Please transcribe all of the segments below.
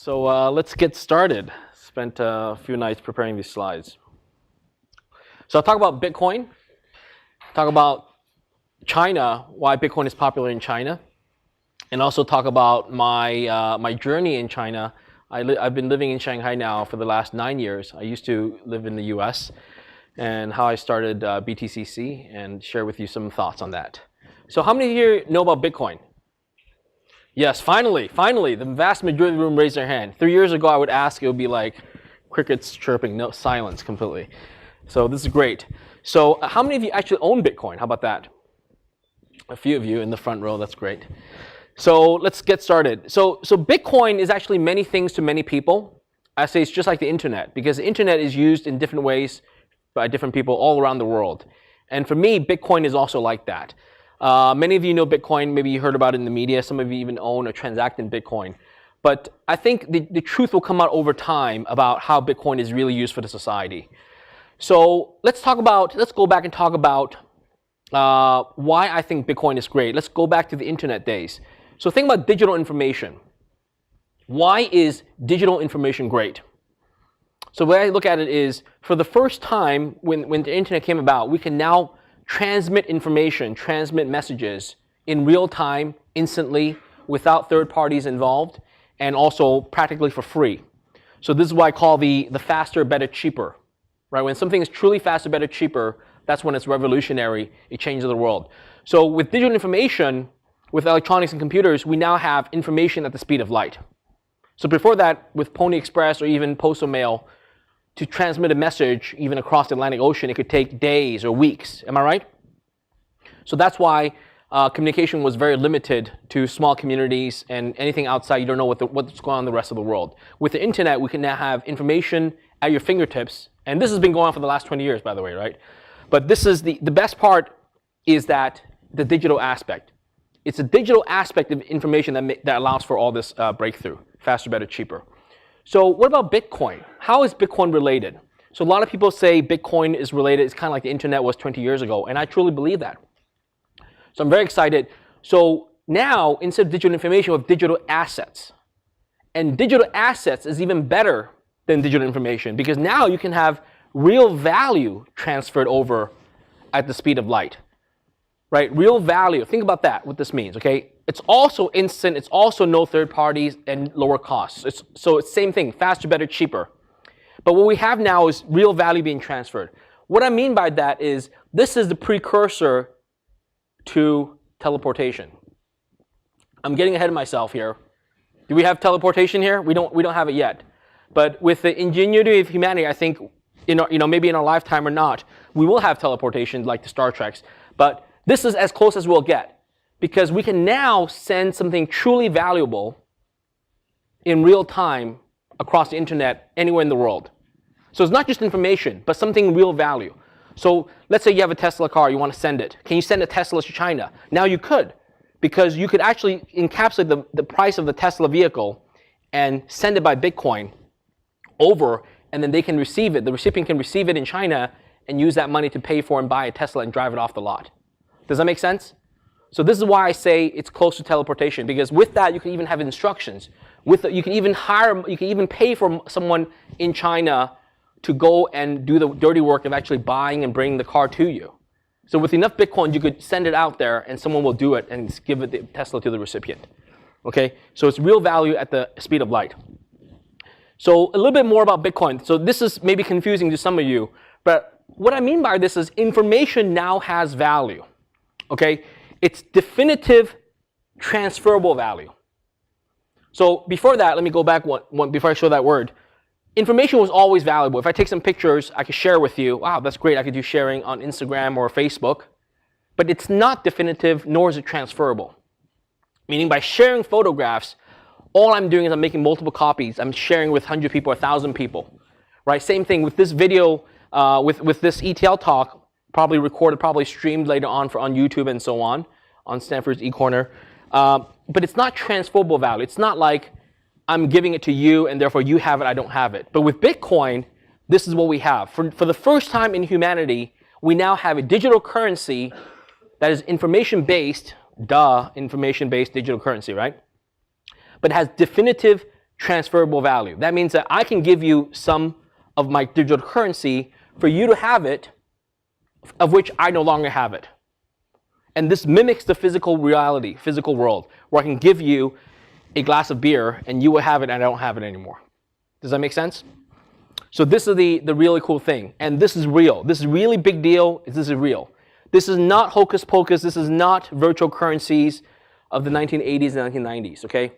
So let's get started. Spent a few nights preparing these slides. So I'll talk about Bitcoin, talk about China, why Bitcoin is popular in China, and also talk about my journey in China. I've been living in Shanghai now for the last 9 years. I used to live in the US, and how I started BTCC, and share with you some thoughts on that. So how many here know about Bitcoin? Yes, finally, the vast majority of the room raised their hand. 3 years ago, I would ask, it would be like crickets chirping, no silence completely. So this is great. So how many of you actually own Bitcoin? How about that? A few of you in the front row, that's great. So let's get started. So Bitcoin is actually many things to many people. I say it's just like the internet, because the internet is used in different ways by different people all around the world. And for me, Bitcoin is also like that. Many of you know Bitcoin, maybe you heard about it in the media, some of you even own or transact in Bitcoin. But I think the truth will come out over time about how Bitcoin is really used for the society. So let's go back and talk about why I think Bitcoin is great. Let's go back to the internet days. So think about digital information. Why is digital information great? So the way I look at it is, for the first time when the internet came about, we can now transmit information, transmit messages in real time, instantly, without third parties involved, and also practically for free. So this is what I call the faster, better, cheaper. Right? When something is truly faster, better, cheaper, that's when it's revolutionary, it changes the world. So with digital information, with electronics and computers, we now have information at the speed of light. So before that, with Pony Express or even postal mail, to transmit a message, even across the Atlantic Ocean, it could take days or weeks. Am I right? So that's why communication was very limited to small communities, and anything outside, you don't know what's going on in the rest of the world. With the internet, we can now have information at your fingertips, and this has been going on for the last 20 years, by the way, right? But this is the best part is that the digital aspect. It's a digital aspect of information that allows for all this breakthrough, faster, better, cheaper. So what about Bitcoin? How is Bitcoin related? So a lot of people say Bitcoin is related. It's kind of like the internet was 20 years ago, and I truly believe that. So I'm very excited. So now, instead of digital information, we have digital assets. And digital assets is even better than digital information, because now you can have real value transferred over at the speed of light. Right? Real value. Think about that, what this means, okay? It's also instant, it's also no third parties, and lower costs. So it's same thing, faster, better, cheaper. But what we have now is real value being transferred. What I mean by that is, this is the precursor to teleportation. I'm getting ahead of myself here. Do we have teleportation here? We don't have it yet. But with the ingenuity of humanity, I think, maybe in our lifetime or not, we will have teleportation like the Star Treks. But this is as close as we'll get, because we can now send something truly valuable in real time across the internet anywhere in the world. So it's not just information, but something real value. So let's say you have a Tesla car, you want to send it. Can you send a Tesla to China? Now you could, because you could actually encapsulate the price of the Tesla vehicle and send it by Bitcoin over, and then they can receive it. The recipient can receive it in China and use that money to pay for and buy a Tesla and drive it off the lot. Does that make sense? So this is why I say it's close to teleportation, because with that you can even have instructions. You can even pay for someone in China to go and do the dirty work of actually buying and bringing the car to you. So with enough Bitcoin, you could send it out there and someone will do it and give the Tesla to the recipient. Okay? So it's real value at the speed of light. So a little bit more about Bitcoin. So this is maybe confusing to some of you, but what I mean by this is information now has value. Okay? It's definitive transferable value. So before that, let me go back one before I show that word. Information was always valuable. If I take some pictures, I could share with you. Wow, that's great. I could do sharing on Instagram or Facebook. But it's not definitive, nor is it transferable. Meaning by sharing photographs, all I'm doing is I'm making multiple copies. I'm sharing with 100 people, 1,000 people. Right? Same thing with this video, with this ETL talk, probably recorded, probably streamed later on on YouTube and so on Stanford's eCorner. But it's not transferable value. It's not like I'm giving it to you and therefore you have it, I don't have it. But with Bitcoin, this is what we have. For the first time in humanity, we now have a digital currency that is information-based, information-based digital currency, right? But has definitive transferable value. That means that I can give you some of my digital currency for you to have it, of which I no longer have it. And this mimics the physical reality, physical world, where I can give you a glass of beer and you will have it and I don't have it anymore. Does that make sense? So this is the really cool thing. And this is real. This is really big deal. This is real. This is not hocus pocus. This is not virtual currencies of the 1980s and 1990s, okay?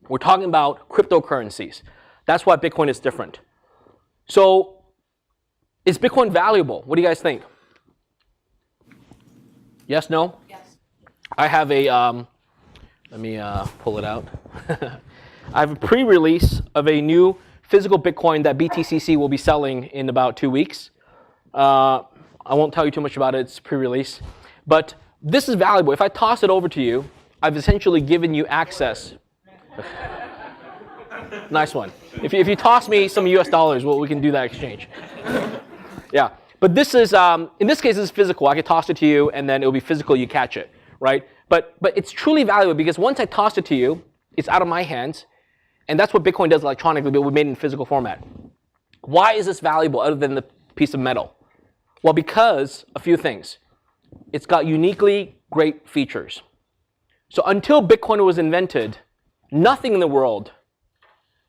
We're talking about cryptocurrencies. That's why Bitcoin is different. So is Bitcoin valuable? What do you guys think? Yes, no? Yes. I have a, let me pull it out. I have a pre-release of a new physical Bitcoin that BTCC will be selling in about 2 weeks. I won't tell you too much about it, it's pre-release. But this is valuable. If I toss it over to you, I've essentially given you access. Nice one. If you toss me some US dollars, well, we can do that exchange. Yeah. But this is, in this case, it's physical. I can toss it to you, and then it'll be physical, you catch it, right? But it's truly valuable because once I toss it to you, it's out of my hands, and that's what Bitcoin does electronically, but we made it in physical format. Why is this valuable other than the piece of metal? Well, because a few things. It's got uniquely great features. So until Bitcoin was invented, nothing in the world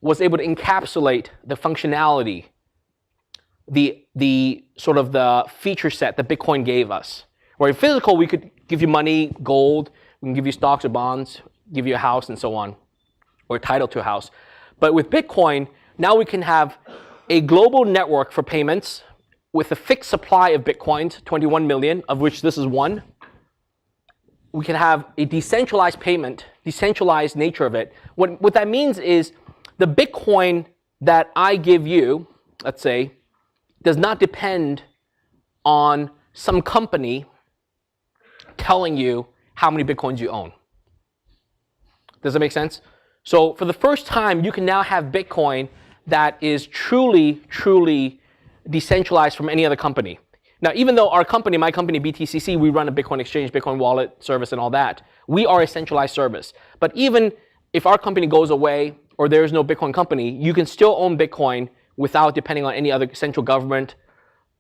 was able to encapsulate the functionality, the sort of the feature set that Bitcoin gave us. Where in physical, we could give you money, gold, we can give you stocks or bonds, give you a house and so on, or a title to a house. But with Bitcoin, now we can have a global network for payments with a fixed supply of Bitcoins, 21 million, of which this is one. We can have a decentralized payment, decentralized nature of it. What that means is the Bitcoin that I give you, let's say, does not depend on some company telling you how many Bitcoins you own. Does that make sense? So for the first time, you can now have Bitcoin that is truly, truly decentralized from any other company. Now, even though our company, my company, BTCC, we run a Bitcoin exchange, Bitcoin wallet service and all that, we are a centralized service. But even if our company goes away or there is no Bitcoin company, you can still own Bitcoin without depending on any other central government,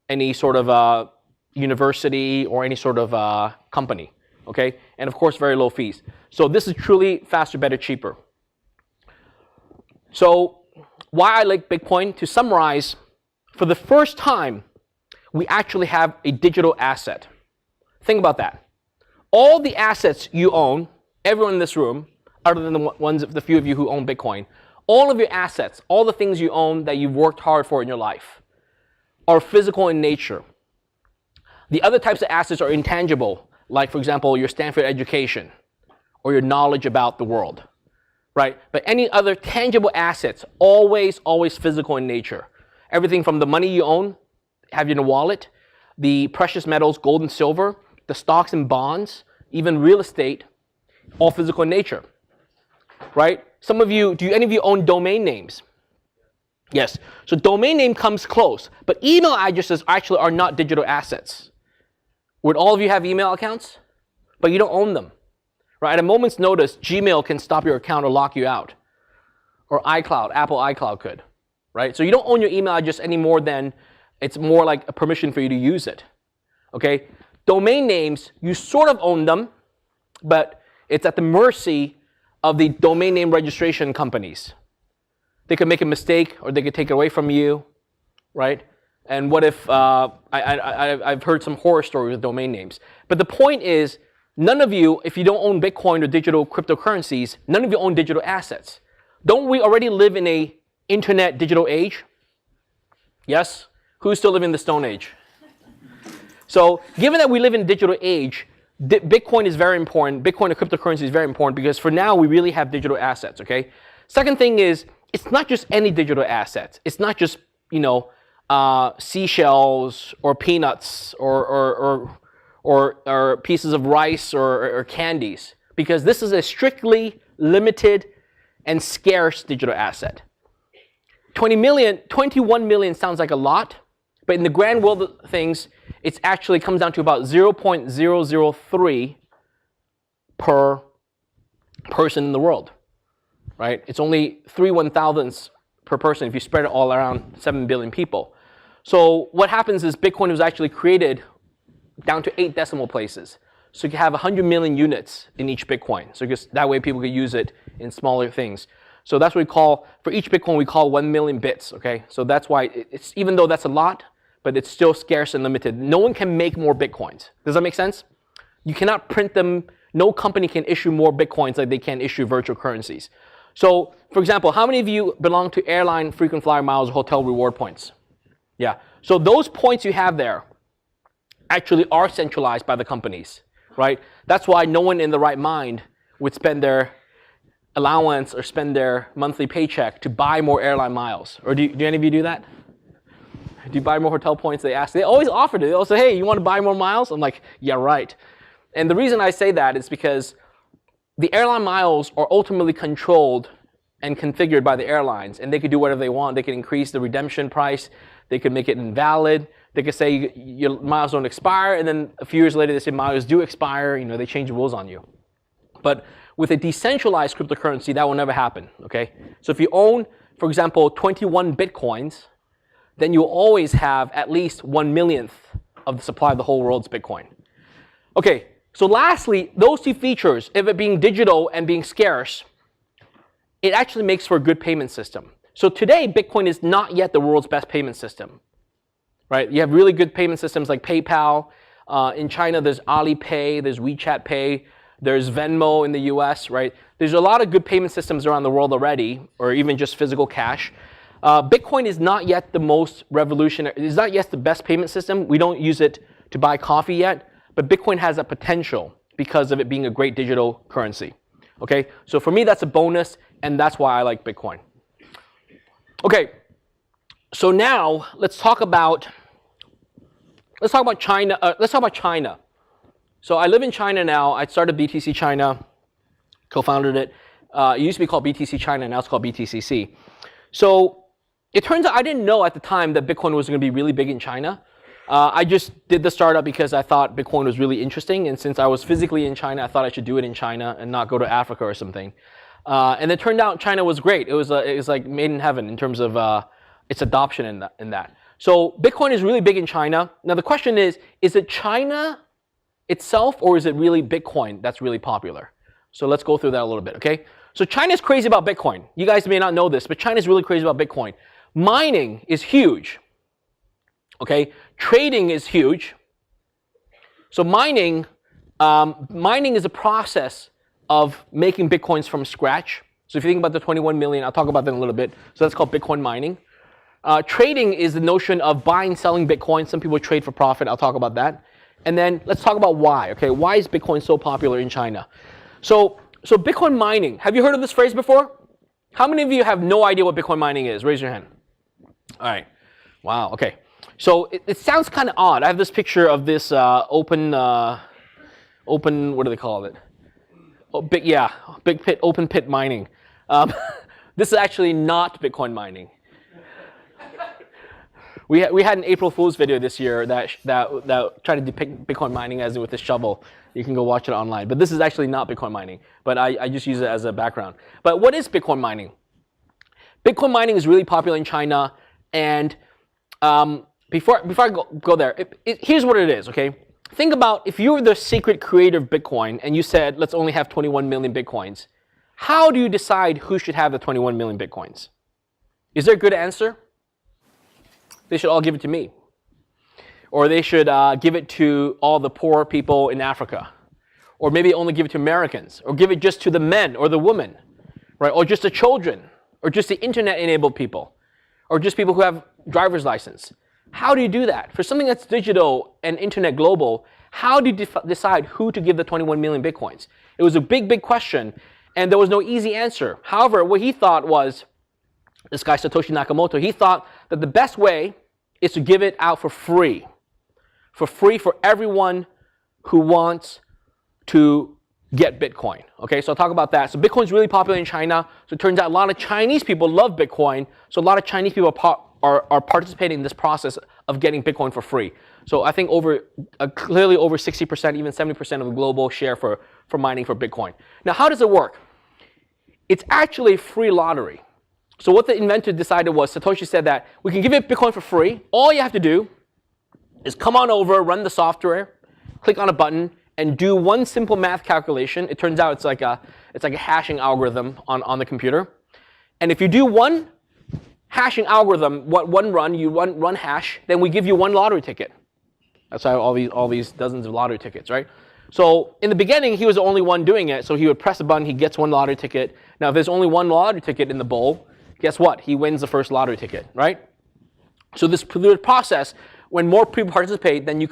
any sort of university, or any sort of company, okay? And of course, very low fees. So this is truly faster, better, cheaper. So why I like Bitcoin, to summarize, for the first time, we actually have a digital asset. Think about that. All the assets you own, everyone in this room, other than the few of you who own Bitcoin, all of your assets, all the things you own that you've worked hard for in your life, are physical in nature. The other types of assets are intangible, like, for example, your Stanford education or your knowledge about the world, right? But any other tangible assets, always physical in nature. Everything from the money you own, have you in a wallet, the precious metals, gold and silver, the stocks and bonds, even real estate, all physical in nature, right? Some of you, do any of you own domain names? Yes. So domain name comes close, but email addresses actually are not digital assets. Would all of you have email accounts? But you don't own them, right? At a moment's notice, Gmail can stop your account or lock you out, or iCloud, Apple iCloud could, right? So you don't own your email address any more than it's more like a permission for you to use it, okay? Domain names, you sort of own them, but it's at the mercy of the domain name registration companies. They could make a mistake or they could take it away from you, right? And what if, I've heard some horror stories with domain names. But the point is, none of you, if you don't own Bitcoin or digital cryptocurrencies, none of you own digital assets. Don't we already live in a internet digital age? Yes? Who's still living in the Stone Age? So given that we live in a digital age, Bitcoin is very important. Bitcoin or cryptocurrency is very important because for now we really have digital assets, okay? Second thing is, it's not just any digital assets. It's not just, seashells or peanuts or pieces of rice or candies, because this is a strictly limited and scarce digital asset. 21 million sounds like a lot, but in the grand world of things, it actually comes down to about 0.003 per person in the world, right? It's only 3/1000ths per person if you spread it all around 7 billion people. So what happens is Bitcoin was actually created down to 8 decimal places. So you can have 100 million units in each Bitcoin. So just that way people could use it in smaller things. So that's what we call, for each Bitcoin, we call 1 million bits, okay? So that's why it's, even though that's a lot, but it's still scarce and limited. No one can make more Bitcoins. Does that make sense? You cannot print them. No company can issue more Bitcoins like they can issue virtual currencies. So, for example, how many of you belong to airline frequent flyer miles or hotel reward points? Yeah. So those points you have there actually are centralized by the companies, right? That's why no one in the right mind would spend their allowance or spend their monthly paycheck to buy more airline miles. Or do any of you do that? Do you buy more hotel points? They ask. They always offer it. They always say, hey, you want to buy more miles? I'm like, yeah, right. And the reason I say that is because the airline miles are ultimately controlled and configured by the airlines, and they could do whatever they want. They could increase the redemption price. They could make it invalid. They could say your miles don't expire, and then a few years later they say miles do expire. You know, they change the rules on you. But with a decentralized cryptocurrency, that will never happen, okay? So if you own, for example, 21 Bitcoins, then you'll always have at least 1/millionth of the supply of the whole world's Bitcoin. Okay, so lastly, those two features, if it being digital and being scarce, it actually makes for a good payment system. So today, Bitcoin is not yet the world's best payment system, right? You have really good payment systems like PayPal. In China, there's Alipay, there's WeChat Pay, there's Venmo in the US, right? There's a lot of good payment systems around the world already, or even just physical cash. Bitcoin is not yet the most revolutionary, it's not yet the best payment system. We don't use it to buy coffee yet, but Bitcoin has a potential because of it being a great digital currency. Okay, so for me that's a bonus, and that's why I like Bitcoin. Okay, so now let's talk about China. So I live in China now. I started BTC China, co-founded it. It used to be called BTC China, now it's called BTCC. So it turns out I didn't know at the time that Bitcoin was going to be really big in China. I just did the startup because I thought Bitcoin was really interesting, and since I was physically in China, I thought I should do it in China and not go to Africa or something. And it turned out China was great. It was like made in heaven in terms of its adoption in that. So Bitcoin is really big in China. Now the question is it China itself, or is it really Bitcoin that's really popular? So let's go through that a little bit, okay? So China's crazy about Bitcoin. You guys may not know this, but China's really crazy about Bitcoin. Mining is huge, okay? Trading is huge. So mining is a process of making Bitcoins from scratch. So if you think about the 21 million, I'll talk about that in a little bit. So that's called Bitcoin mining. Trading is the notion of buying, selling Bitcoin. Some people trade for profit. I'll talk about that. And then let's talk about why, okay? Why is Bitcoin so popular in China? So Bitcoin mining, have you heard of this phrase before? How many of you have no idea what Bitcoin mining is? Raise your hand. All right. Wow, okay. So it sounds kind of odd. I have this picture of this open, what do they call it? Big pit, open pit mining. This is actually not Bitcoin mining. We had an April Fool's video this year that tried to depict Bitcoin mining as with a shovel. You can go watch it online. But this is actually not Bitcoin mining. But I just use it as a background. But what is Bitcoin mining? Bitcoin mining is really popular in China. And before I go there, here's what it is, okay? Think about if you were the secret creator of Bitcoin and you said, let's only have 21 million Bitcoins. How do you decide who should have the 21 million Bitcoins? Is there a good answer? They should all give it to me. Or they should give it to all the poor people in Africa. Or maybe only give it to Americans. Or give it just to the men or the women, right? Or just the children. Or just the internet-enabled people. Or just people who have driver's license. How do you do that? For something that's digital and internet global, how do you decide who to give the 21 million Bitcoins? It was a big, big question, and there was no easy answer. However, what he thought was, this guy Satoshi Nakamoto, he thought that the best way is to give it out for free for everyone who wants to get Bitcoin. Okay, so I'll talk about that. So Bitcoin's really popular in China. So it turns out a lot of Chinese people love Bitcoin. So a lot of Chinese people are participating in this process of getting Bitcoin for free. So I think clearly over 60%, even 70% of the global share for mining for Bitcoin. Now, how does it work? It's actually a free lottery. So what the inventor decided was, Satoshi said that we can give you Bitcoin for free. All you have to do is come on over, run the software, click on a button, and do one simple math calculation. It turns out it's like a hashing algorithm on the computer. And if you do one hashing algorithm, one run hash, then we give you one lottery ticket. That's how all these dozens of lottery tickets, right? So in the beginning, he was the only one doing it. So he would press a button, he gets one lottery ticket. Now, if there's only one lottery ticket in the bowl, guess what? He wins the first lottery ticket, right? So this process, when more people participate, then you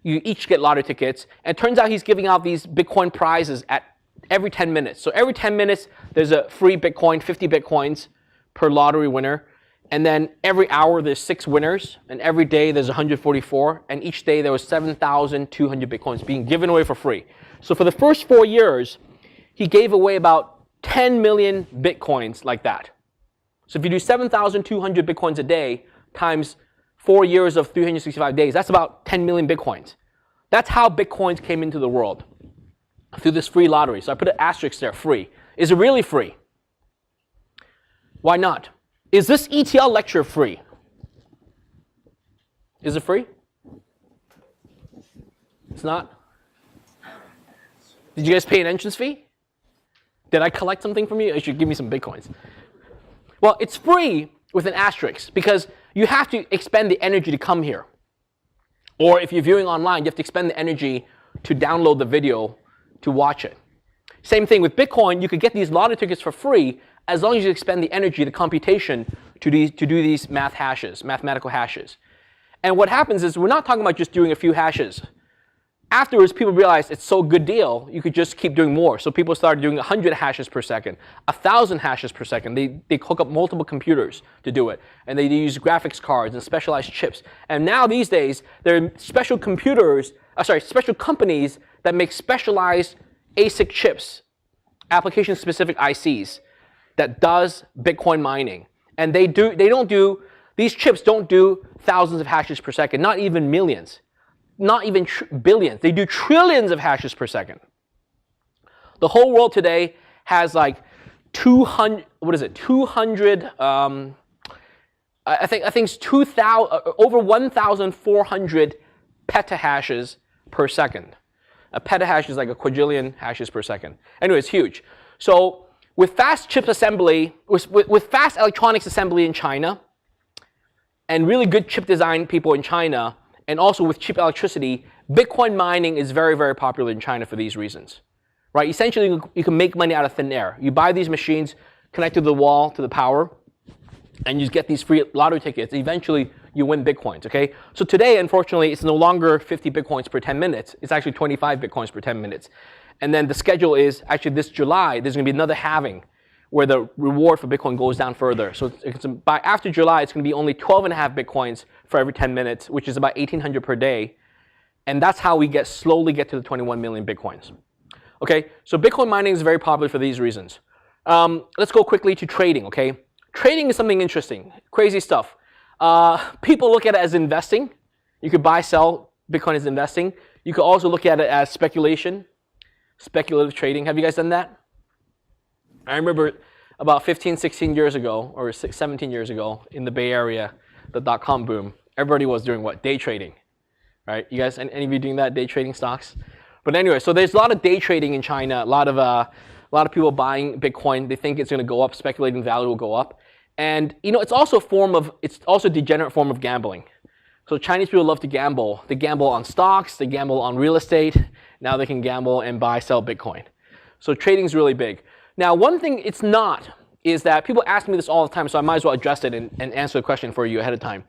each get lottery tickets. And it turns out he's giving out these Bitcoin prizes at every 10 minutes. So every 10 minutes, there's a free Bitcoin, 50 Bitcoins per lottery winner. And then every hour, there's 6 winners. And every day, there's 144. And each day, there was 7,200 Bitcoins being given away for free. So for the first 4 years, he gave away about 10 million Bitcoins like that. So if you do 7,200 Bitcoins a day times 4 years of 365 days, that's about 10 million Bitcoins. That's how Bitcoins came into the world, through this free lottery. So I put an asterisk there, free. Is it really free? Why not? Is this ETL lecture free? Is it free? It's not? Did you guys pay an entrance fee? Did I collect something from you? You should give me some Bitcoins. Well, it's free with an asterisk because you have to expend the energy to come here. Or if you're viewing online, you have to expend the energy to download the video to watch it. Same thing with Bitcoin. You could get these lottery tickets for free as long as you expend the energy, the computation to do these mathematical hashes. And what happens is we're not talking about just doing a few hashes. Afterwards, people realized it's so good deal, you could just keep doing more. So people started doing 100 hashes per second, 1,000 hashes per second. They hook up multiple computers to do it. And they use graphics cards and specialized chips. And now these days, there are special companies that make specialized ASIC chips, application-specific ICs, that does Bitcoin mining. And these chips don't do thousands of hashes per second, not even millions. Not even billions. They do trillions of hashes per second. The whole world today has like 200, what is it? 200, I think it's 2,000, over 1,400 petahashes per second. A petahash is like a quadrillion hashes per second. Anyway, it's huge. So with fast chip assembly, with fast electronics assembly in China, and really good chip design people in China, and also with cheap electricity, Bitcoin mining is very, very popular in China for these reasons. Right? Essentially, you can make money out of thin air. You buy these machines, connect to the wall, to the power, and you get these free lottery tickets. Eventually, you win Bitcoins, okay? So today, unfortunately, it's no longer 50 Bitcoins per 10 minutes. It's actually 25 Bitcoins per 10 minutes. And then the schedule is, actually this July, there's going to be another halving where the reward for Bitcoin goes down further. So by after July, it's going to be only 12.5 Bitcoins for every 10 minutes, which is about 1,800 per day. And that's how we slowly get to the 21 million Bitcoins. Okay, so Bitcoin mining is very popular for these reasons. Let's go quickly to trading, okay? Trading is something interesting, crazy stuff. People look at it as investing. You could buy, sell Bitcoin as investing. You could also look at it as speculation, speculative trading. Have you guys done that? I remember about 15, 16 years ago, or 17 years ago, in the Bay Area, the dot-com boom, everybody was doing what? Day trading, right? You guys, any of you doing that, day trading stocks? But anyway, so there's a lot of day trading in China, a lot of people buying Bitcoin. They think it's going to go up, speculating value will go up. And it's also a degenerate form of gambling. So Chinese people love to gamble. They gamble on stocks, they gamble on real estate. Now they can gamble and buy, sell Bitcoin. So trading is really big. Now, one thing it's not is that people ask me this all the time, so I might as well address it and answer the question for you ahead of time.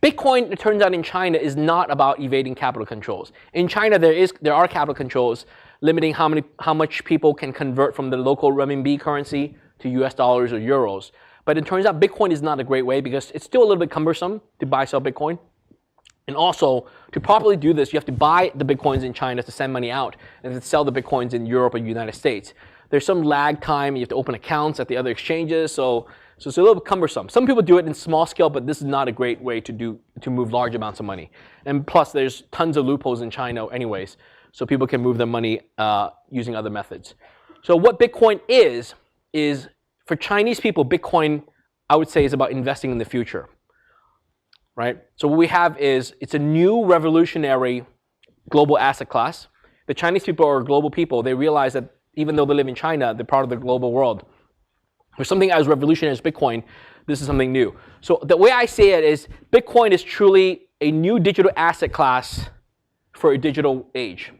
Bitcoin, it turns out in China, is not about evading capital controls. In China, there are capital controls limiting how much people can convert from the local renminbi currency to US dollars or euros. But it turns out Bitcoin is not a great way because it's still a little bit cumbersome to buy, sell Bitcoin. And also, to properly do this, you have to buy the Bitcoins in China to send money out and then sell the Bitcoins in Europe or United States. There's some lag time. You have to open accounts at the other exchanges, so it's a little bit cumbersome. Some people do it in small scale, but this is not a great way to move large amounts of money. And plus, there's tons of loopholes in China anyways, so people can move their money using other methods. So what Bitcoin is for Chinese people, Bitcoin, I would say, is about investing in the future, right? So what we have is, it's a new revolutionary global asset class. The Chinese people are global people. They realize that even though they live in China, they're part of the global world. For something as revolutionary as Bitcoin, this is something new. So the way I say it is, Bitcoin is truly a new digital asset class for a digital age.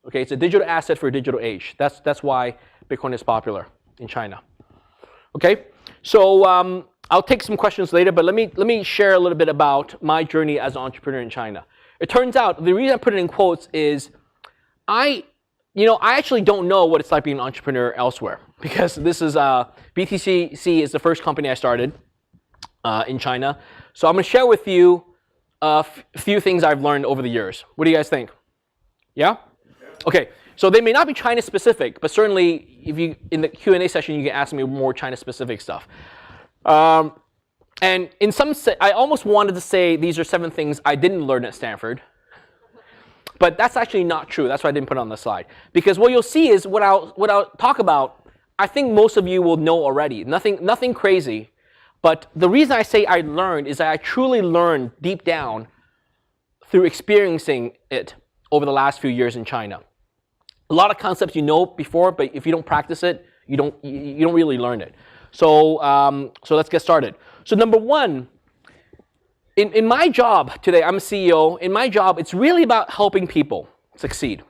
Okay, it's a digital asset for a digital age. That's why Bitcoin is popular in China. Okay, so I'll take some questions later, but let me share a little bit about my journey as an entrepreneur in China. It turns out the reason I put it in quotes is I actually don't know what it's like being an entrepreneur elsewhere, because this is BTCC is the first company I started in China. So I'm going to share with you a few things I've learned over the years. What do you guys think? Yeah? Okay. So they may not be China specific, but certainly if you in the Q&A session you can ask me more China specific stuff. And in some I almost wanted to say these are 7 things I didn't learn at Stanford. But that's actually not true. That's why I didn't put it on the slide. Because what you'll see is what I'll talk about, I think most of you will know already. Nothing crazy. But the reason I say I learned is that I truly learned deep down through experiencing it over the last few years in China. A lot of concepts you know before, but if you don't practice it, you don't really learn it. So let's get started. So number one, in my job today, I'm a CEO. In my job, it's really about helping people succeed.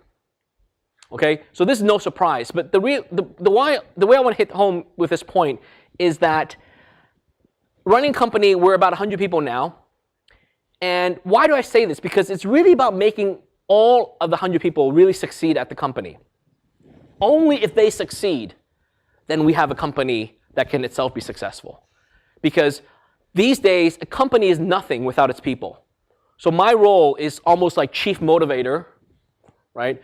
Okay, so this is no surprise. But the way I want to hit home with this point is that running a company, we're about 100 people now. And why do I say this? Because it's really about making all of the 100 people really succeed at the company. Only if they succeed, then we have a company that can itself be successful. Because these days, a company is nothing without its people. So my role is almost like chief motivator, right?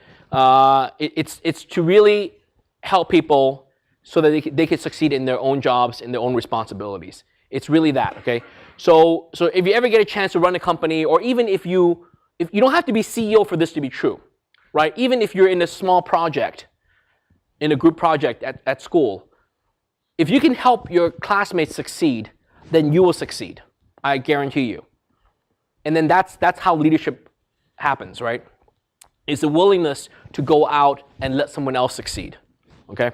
It's to really help people so that they can succeed in their own jobs, in their own responsibilities. It's really that, okay? So if you ever get a chance to run a company, or even if you don't have to be CEO for this to be true, right? Even if you're in a small project, in a group project at school, if you can help your classmates succeed, then you will succeed. I guarantee you. And then that's how leadership happens, right? It's the willingness to go out and let someone else succeed. Okay?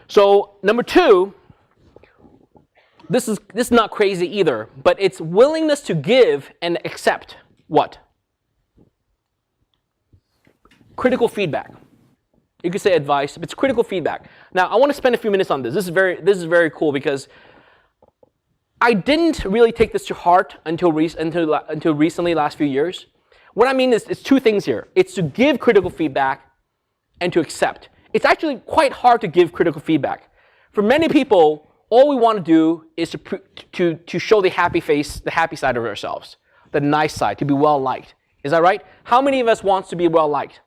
So number 2, this is not crazy either, but it's willingness to give and accept what? Critical feedback. You could say advice, but it's critical feedback. Now, I want to spend a few minutes on this. This is very cool because I didn't really take this to heart until recently, last few years. What I mean is, it's 2 things here. It's to give critical feedback and to accept. It's actually quite hard to give critical feedback. For many people, all we want to do is to show the happy face, the happy side of ourselves, the nice side, to be well-liked. Is that right? How many of us wants to be well-liked?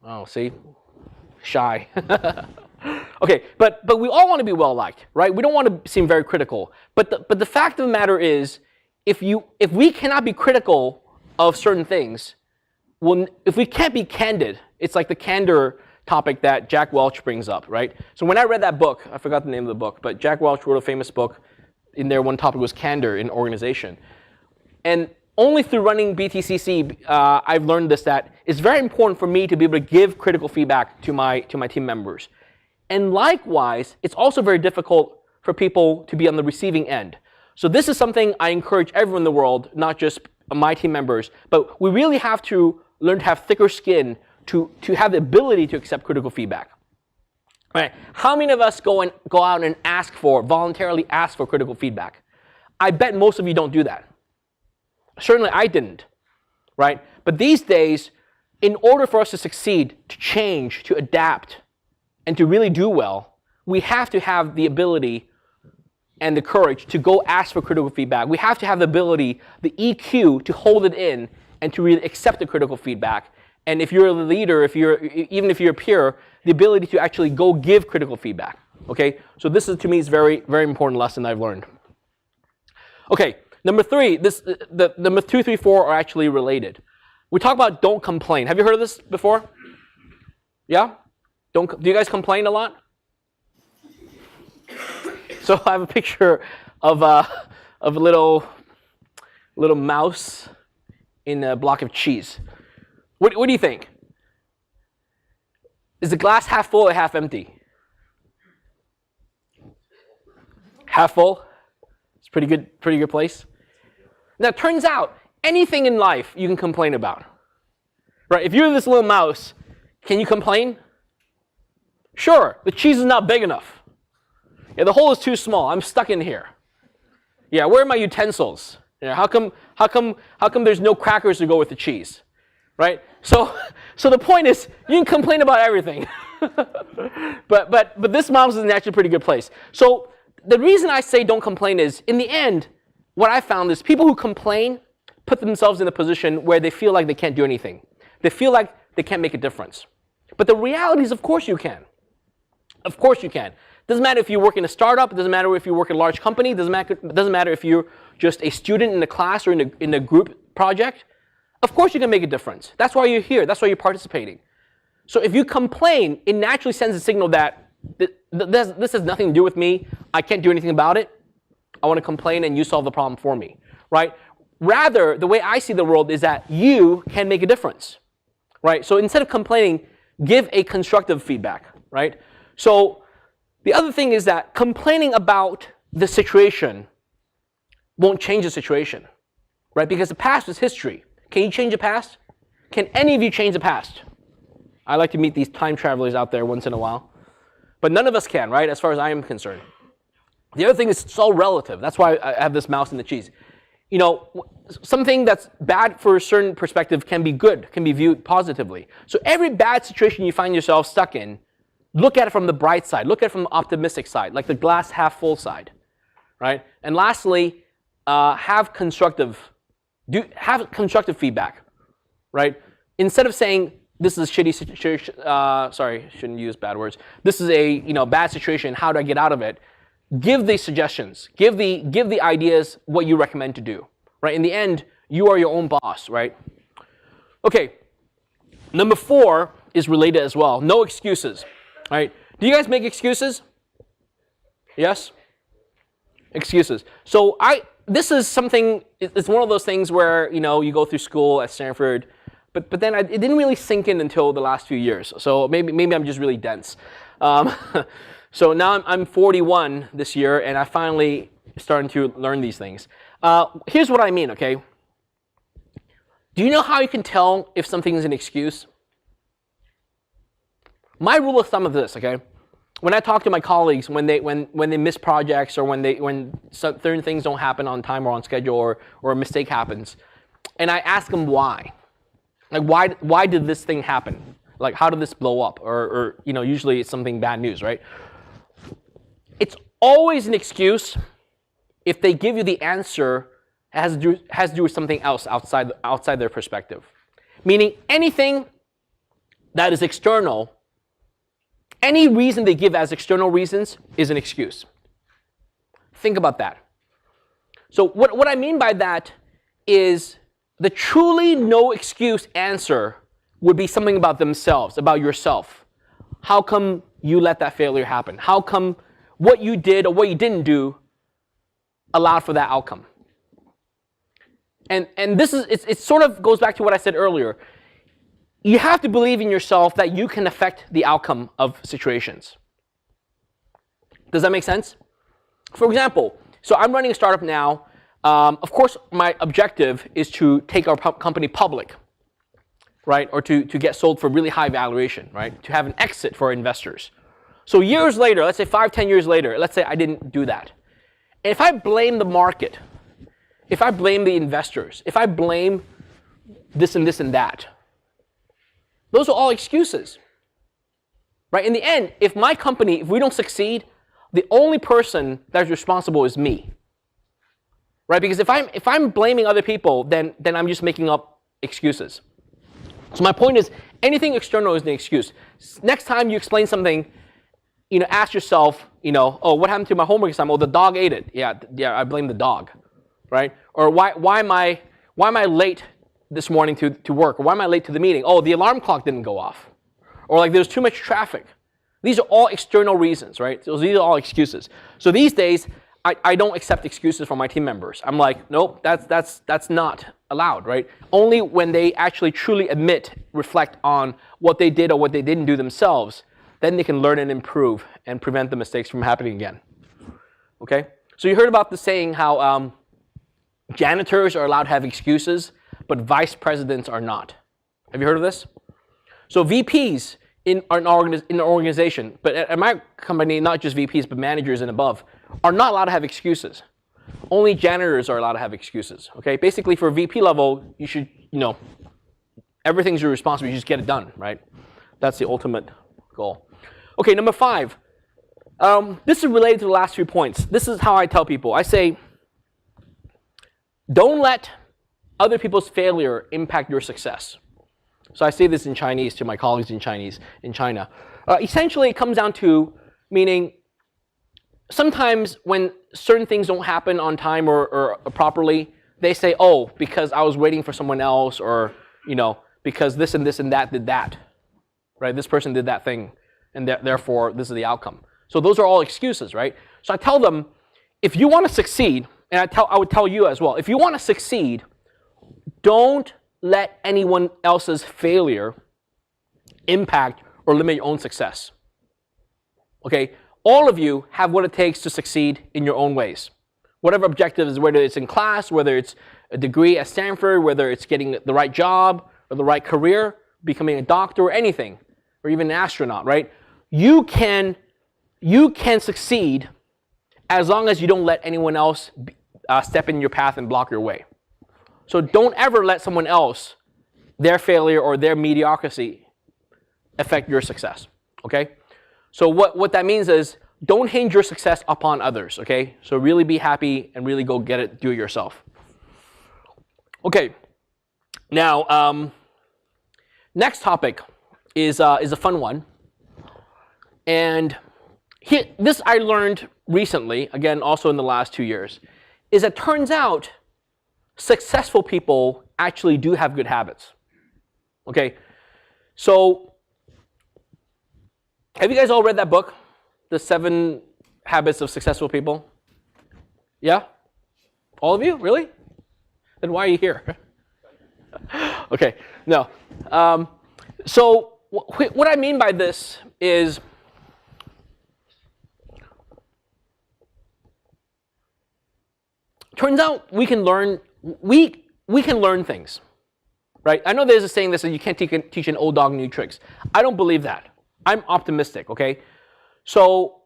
Oh, see? Shy. Okay, but we all want to be well-liked, right? We don't want to seem very critical. But the fact of the matter is, if we cannot be critical of certain things, if we can't be candid, it's like the candor topic that Jack Welch brings up, right? So when I read that book, I forgot the name of the book, but Jack Welch wrote a famous book. In there, one topic was candor in organization. And only through running BTCC, I've learned this, that it's very important for me to be able to give critical feedback to my team members. And likewise, it's also very difficult for people to be on the receiving end. So this is something I encourage everyone in the world, not just my team members, but we really have to learn to have thicker skin to have the ability to accept critical feedback. All right. How many of us go out and voluntarily ask for critical feedback? I bet most of you don't do that. Certainly I didn't, right? But these days, in order for us to succeed, to change, to adapt, and to really do well, we have to have the ability and the courage to go ask for critical feedback. We have to have the ability, the EQ, to hold it in and to really accept the critical feedback. And if you're a leader, even if you're a peer, the ability to actually go give critical feedback. Okay, so this is, to me, is very, very important lesson I've learned. Okay, number 3, the number 2, 3, 4 are actually related. We talk about don't complain. Have you heard of this before? Yeah? Do you guys complain a lot? So I have a picture of a little mouse in a block of cheese. What do you think? Is the glass half full or half empty? Half full. It's pretty good place. Now it turns out anything in life you can complain about. Right? If you're this little mouse, can you complain? Sure, the cheese is not big enough. Yeah, the hole is too small. I'm stuck in here. Yeah, where are my utensils? Yeah, how come there's no crackers to go with the cheese? Right? So the point is, you can complain about everything. but this mouse is in actually a pretty good place. So the reason I say don't complain is, in the end, what I found is people who complain put themselves in a position where they feel like they can't do anything. They feel like they can't make a difference. But the reality is, of course you can. Of course you can. Doesn't matter if you work in a startup. It doesn't matter if you work in a large company. It doesn't matter if you're just a student in a class or in a group project. Of course you can make a difference. That's why you're here. That's why you're participating. So if you complain, it naturally sends a signal that this has nothing to do with me. I can't do anything about it. I want to complain and you solve the problem for me, right? Rather, the way I see the world is that you can make a difference, right? So instead of complaining, give a constructive feedback, right? So the other thing is that complaining about the situation won't change the situation, right? Because the past is history. Can you change the past? Can any of you change the past? I like to meet these time travelers out there once in a while. But none of us can, right, as far as I am concerned. The other thing is it's all relative. That's why I have this mouse and the cheese. You know, something that's bad for a certain perspective can be good, can be viewed positively. So every bad situation you find yourself stuck in, look at it from the bright side. Look at it from the optimistic side, like the glass half full side, right? And lastly, have constructive feedback, right? Instead of saying this is a shitty situation, sorry, shouldn't use bad words. This is a bad situation. How do I get out of it? Give the suggestions. Give the ideas what you recommend to do, right? In the end, you are your own boss, right? Okay. Number 4 is related as well. No excuses, right? Do you guys make excuses? Yes? Excuses. So this is something, it's one of those things where, you go through school at Stanford, but then it didn't really sink in until the last few years. So maybe I'm just really dense. So now I'm 41 this year, and I finally starting to learn these things. Here's what I mean, okay? Do you know how you can tell if something is an excuse? My rule of thumb is this, okay? When I talk to my colleagues, when they miss projects or when certain things don't happen on time or on schedule or a mistake happens, and I ask them why. Like why did this thing happen? Like how did this blow up? Or usually it's something bad news, right? It's always an excuse if they give you the answer has to do with something else outside their perspective. Meaning anything that is external, any reason they give as external reasons is an excuse. Think about that. So what I mean by that is the truly no excuse answer would be something about themselves, about yourself. How come you let that failure happen? How come what you did or what you didn't do allowed for that outcome? And this is it sort of goes back to what I said earlier. You have to believe in yourself that you can affect the outcome of situations. Does that make sense? For example, so I'm running a startup now. Of course, my objective is to take our company public, right? Or to get sold for really high valuation, right? To have an exit for investors. So years later, let's say 5, 10 years later, let's say I didn't do that. And if I blame the market, if I blame the investors, if I blame this and that, those are all excuses, right? In the end, if my company, if we don't succeed, the only person that is responsible is me, right? Because if I'm blaming other people, then I'm just making up excuses. So my point is, anything external is an excuse. Next time you explain something, ask yourself, oh, what happened to my homework assignment? Oh, the dog ate it. Yeah, I blame the dog, right? Or why am I late this morning to work? Or why am I late to the meeting? Oh, the alarm clock didn't go off. Or like there's too much traffic. These are all external reasons, right? So these are all excuses. So these days, I don't accept excuses from my team members. I'm like, nope, that's not allowed, right? Only when they actually truly admit, reflect on what they did or what they didn't do themselves, then they can learn and improve and prevent the mistakes from happening again. Okay? So you heard about the saying how janitors are allowed to have excuses, but vice presidents are not. Have you heard of this? So VPs in an organization, but at my company, not just VPs, but managers and above, are not allowed to have excuses. Only janitors are allowed to have excuses. Okay? Basically, for VP level, you should, everything's your responsibility. You just get it done, right? That's the ultimate goal. Okay, number 5. This is related to the last 3 points. This is how I tell people. I say, don't let other people's failure impact your success. So I say this in Chinese to my colleagues in China. Essentially, it comes down to meaning sometimes when certain things don't happen on time or properly, they say, oh, because I was waiting for someone else, or because this and that did that, right? This person did that thing, and therefore this is the outcome. So those are all excuses, right? So I tell them, if you want to succeed, and I would tell you as well, if you want to succeed, don't let anyone else's failure impact or limit your own success. Okay? All of you have what it takes to succeed in your own ways. Whatever objective is, whether it's in class, whether it's a degree at Stanford, whether it's getting the right job or the right career, becoming a doctor or anything, or even an astronaut, right? You can succeed as long as you don't let anyone else step in your path and block your way. So don't ever let someone else, their failure or their mediocrity, affect your success, okay? So what that means is don't hinge your success upon others, okay? So really be happy and really go get it, do it yourself. Okay, now next topic is a fun one. And this I learned recently, again also in the last 2 years, is it turns out successful people actually do have good habits. Okay, so have you guys all read that book, The 7 Habits of Successful People? Yeah? All of you? Really? Then why are you here? Okay, no. So what I mean by this is turns out we can learn things, right? I know there's a saying that says you can't teach an old dog new tricks. I don't believe that. I'm optimistic, okay? So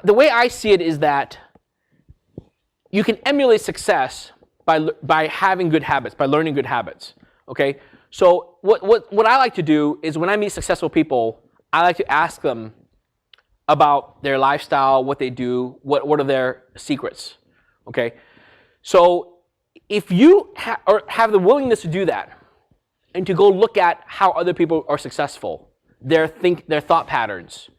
the way I see it is that you can emulate success by having good habits, by learning good habits, okay? So what I like to do is when I meet successful people, I like to ask them about their lifestyle, what they do, what are their secrets, okay? So if you have the willingness to do that and to go look at how other people are successful, their thought patterns,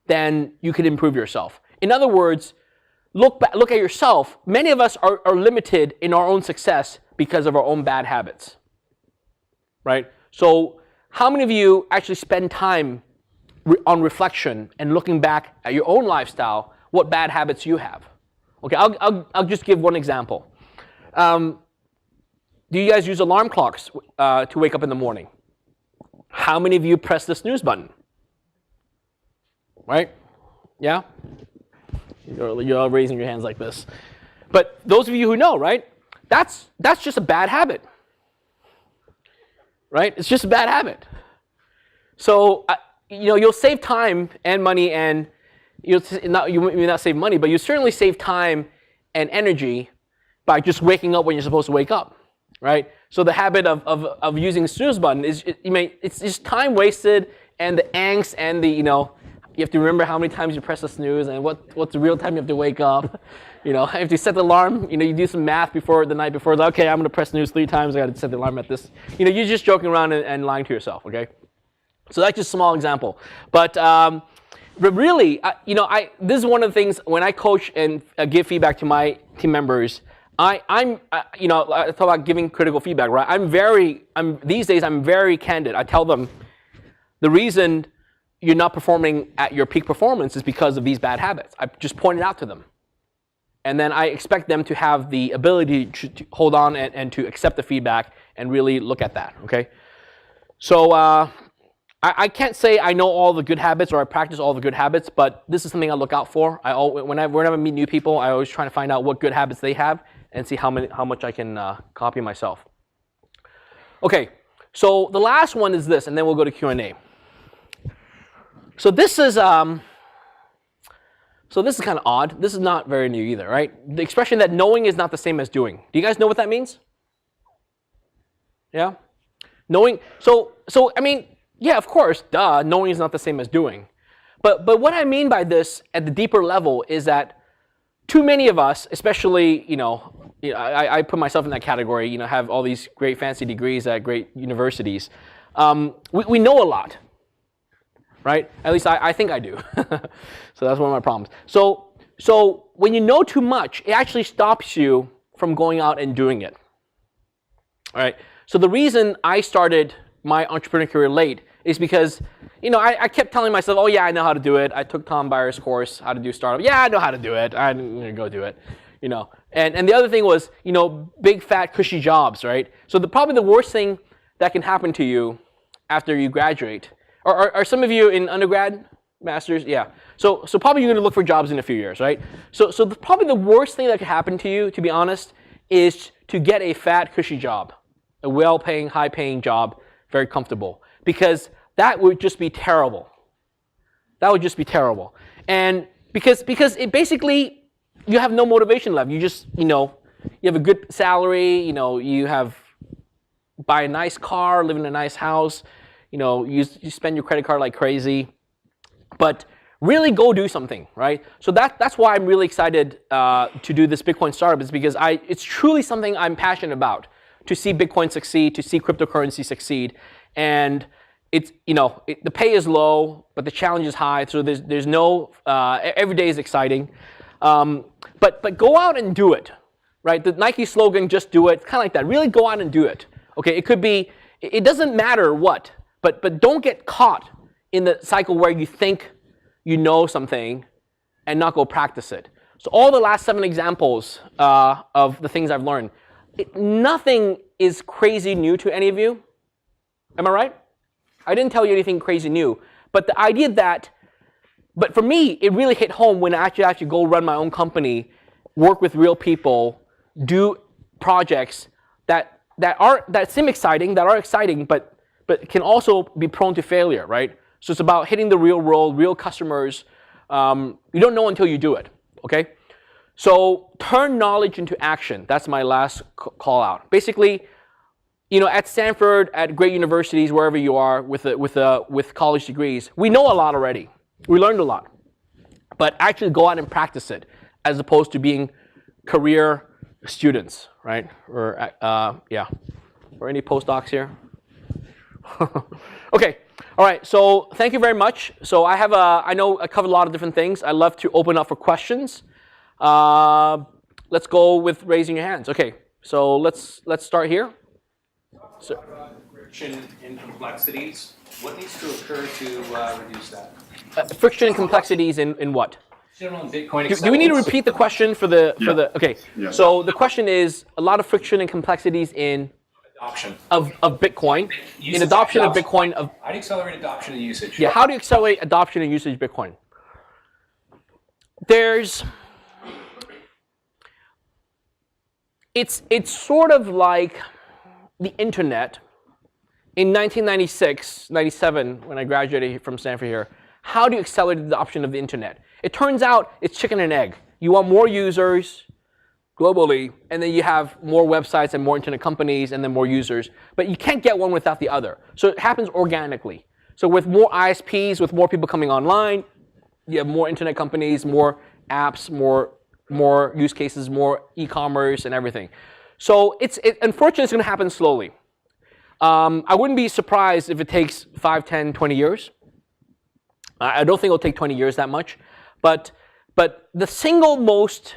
then you can improve yourself. In other words, look at yourself. Many of us are limited in our own success because of our own bad habits, right? So how many of you actually spend time on reflection and looking back at your own lifestyle, what bad habits you have? Okay, I'll just give one example. Do you guys use alarm clocks to wake up in the morning? How many of you press the snooze button? Right? Yeah? You're all raising your hands like this. But those of you who know, right? That's just a bad habit. Right? It's just a bad habit. So, you'll save time and money, and you may not save money, but you certainly save time and energy by just waking up when you're supposed to wake up, right? So the habit of using the snooze button it's just time wasted, and the angst, and you have to remember how many times you press the snooze and what's the real time you have to wake up. If you set the alarm, you do some math the night before. Like, okay, I'm going to press snooze 3 times. I got to set the alarm at this. You're just joking around and lying to yourself. Okay, so that's just a small example. But really, this is one of the things when I coach and give feedback to my team members. I talk about giving critical feedback, right? These days I'm very candid. I tell them the reason you're not performing at your peak performance is because of these bad habits. I just pointed out to them. And then I expect them to have the ability to hold on and to accept the feedback and really look at that, okay? So I can't say I know all the good habits or I practice all the good habits, but this is something I look out for. Whenever I meet new people, I always try to find out what good habits they have and see how much I can copy myself. Okay, so the last one is this, and then we'll go to Q&A. So this is kind of odd. This is not very new either, right? The expression that knowing is not the same as doing. Do you guys know what that means? Yeah? Knowing, so I mean, yeah, of course, duh, knowing is not the same as doing. But what I mean by this at the deeper level is that too many of us, especially, I put myself in that category, have all these great fancy degrees at great universities. We know a lot. Right? At least I think I do. So that's one of my problems. So when you know too much, it actually stops you from going out and doing it. All right? So the reason I started my entrepreneurial career late is because, I kept telling myself, oh yeah, I know how to do it. I took Tom Byer's course, how to do startup. Yeah, I know how to do it. I'm going to go do it. And the other thing was, big fat cushy jobs, right? So probably the worst thing that can happen to you after you graduate. Are some of you in undergrad, masters? Yeah. So probably you're going to look for jobs in a few years, right? So probably the worst thing that could happen to you, to be honest, is to get a fat, cushy job, a well-paying, high-paying job, very comfortable, because that would just be terrible. That would just be terrible, and because it basically you have no motivation left. You just you have a good salary. You buy a nice car, live in a nice house. You spend your credit card like crazy, but really go do something, right? So that's why I'm really excited to do this Bitcoin startup, is because it's truly something I'm passionate about, to see Bitcoin succeed, to see cryptocurrency succeed, and it's the pay is low, but the challenge is high. So there's no every day is exciting, but go out and do it, right? The Nike slogan, just do it, kind of like that. Really go out and do it. Okay, it could be, it doesn't matter what. But don't get caught in the cycle where you think you know something and not go practice it. So all the last 7 examples of the things I've learned, nothing is crazy new to any of you. Am I right? I didn't tell you anything crazy new. But the idea but for me, it really hit home when I actually go run my own company, work with real people, do projects that seem exciting, that are exciting, but can also be prone to failure, right? So it's about hitting the real world, real customers. You don't know until you do it, okay? So turn knowledge into action. That's my last call out. Basically, at Stanford, at great universities, wherever you are with college degrees, we know a lot already. We learned a lot. But actually go out and practice it, as opposed to being career students, right? Or any postdocs here? Okay, all right, so thank you very much. So I know I covered a lot of different things. I love to open up for questions. Let's go with raising your hands. Okay, so let's start here. So, friction and complexities. What needs to occur to reduce that? Friction and complexities in what? General Bitcoin. Do we need to repeat the question for the okay? Yeah. So the question is a lot of friction and complexities in adoption of Bitcoin, in adoption of Bitcoin. How do you accelerate adoption and usage? Yeah, how do you accelerate adoption and usage of Bitcoin? It's sort of like the internet in 1996, 97, when I graduated from Stanford here. How do you accelerate the adoption of the internet? It turns out it's chicken and egg. You want more users globally, and then you have more websites and more internet companies and then more users. But you can't get one without the other. So it happens organically. So with more ISPs, with more people coming online, you have more internet companies, more apps, more use cases, more e-commerce and everything. So unfortunately, it's going to happen slowly. I wouldn't be surprised if it takes 5, 10, 20 years. I don't think it'll take 20 years that much. But the single most,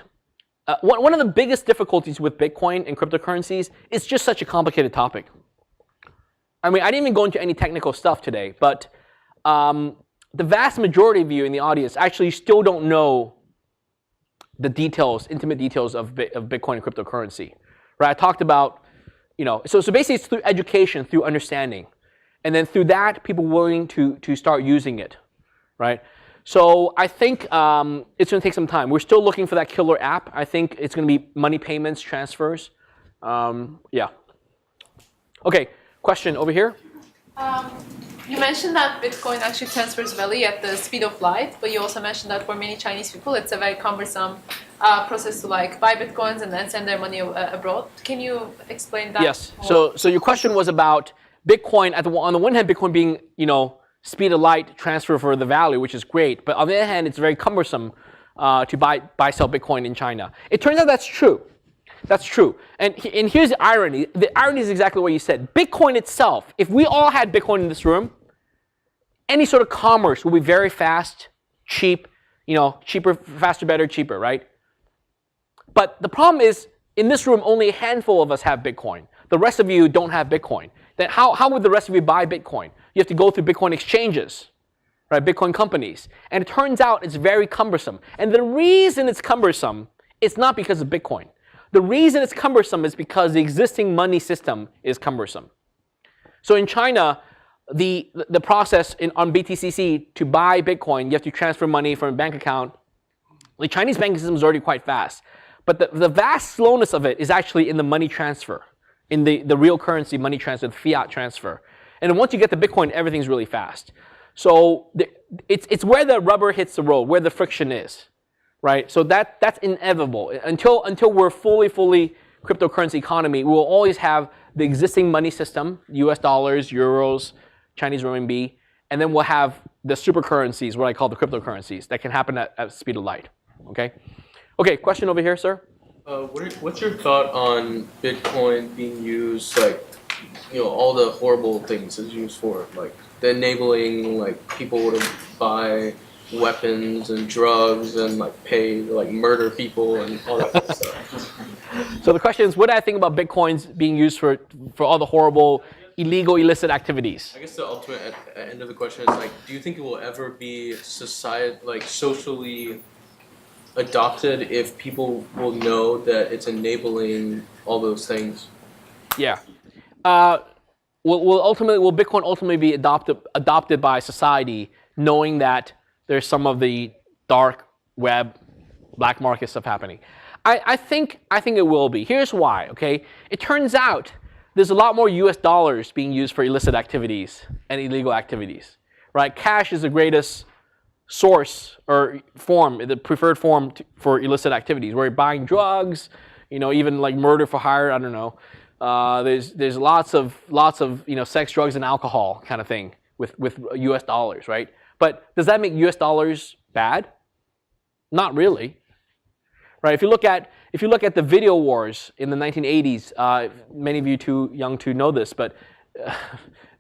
one of the biggest difficulties with Bitcoin and cryptocurrencies is just such a complicated topic. I mean, I didn't even go into any technical stuff today, but the vast majority of you in the audience actually still don't know the details, intimate details of Bitcoin and cryptocurrency, right? I talked about, so basically it's through education, through understanding. And then through that, people willing to start using it, right? So I think it's going to take some time. We're still looking for that killer app. I think it's going to be money payments, transfers. Yeah. Okay, question over here. You mentioned that Bitcoin actually transfers value at the speed of light, but you also mentioned that for many Chinese people, it's a very cumbersome process to like buy Bitcoins and then send their money abroad. Can you explain that? Yes. So your question was about Bitcoin. On the one hand, Bitcoin being speed of light transfer for the value, which is great, but on the other hand, it's very cumbersome to buy sell Bitcoin in China. It turns out that's true. That's true. And here's the irony. The irony is exactly what you said. Bitcoin itself, if we all had Bitcoin in this room, any sort of commerce will be very fast, cheap, cheaper, faster, better, cheaper, right? But the problem is, in this room, only a handful of us have Bitcoin. The rest of you don't have Bitcoin. Then how would the rest of you buy Bitcoin? You have to go through Bitcoin exchanges, right? Bitcoin companies. And it turns out it's very cumbersome. And the reason it's cumbersome, it's not because of Bitcoin. The reason it's cumbersome is because the existing money system is cumbersome. So in China, the process on BTCC to buy Bitcoin, you have to transfer money from a bank account. The Chinese banking system is already quite fast. But the vast slowness of it is actually in the money transfer, in the real currency money transfer, the fiat transfer. And then once you get the Bitcoin, everything's really fast. So it's where the rubber hits the road, where the friction is. Right, so that's inevitable. Until we're fully cryptocurrency economy, we will always have the existing money system, U.S. dollars, euros, Chinese renminbi, and then we'll have the super currencies, what I call the cryptocurrencies, that can happen at speed of light. Okay, question over here, sir. What's your thought on Bitcoin being used, like, all the horrible things it's used for, like the enabling, like people to buy weapons and drugs and pay murder people and all that kind of stuff. So the question is, what do I think about Bitcoins being used for all the horrible, illegal, illicit activities? I guess the ultimate end of the question is do you think it will ever be socially adopted if people will know that it's enabling all those things? Yeah. Will Bitcoin ultimately be adopted by society, knowing that there's some of the dark web, black market stuff happening? I think it will be. Here's why, okay? It turns out there's a lot more US dollars being used for illicit activities and illegal activities, right? Cash is the greatest source or form, the preferred form for illicit activities, where you're buying drugs, even murder for hire, I don't know. There's lots of sex, drugs, and alcohol kind of thing with US dollars, right? But does that make US dollars bad? Not really, right? If you look at the video wars in the 1980s, many of you too young to know this, but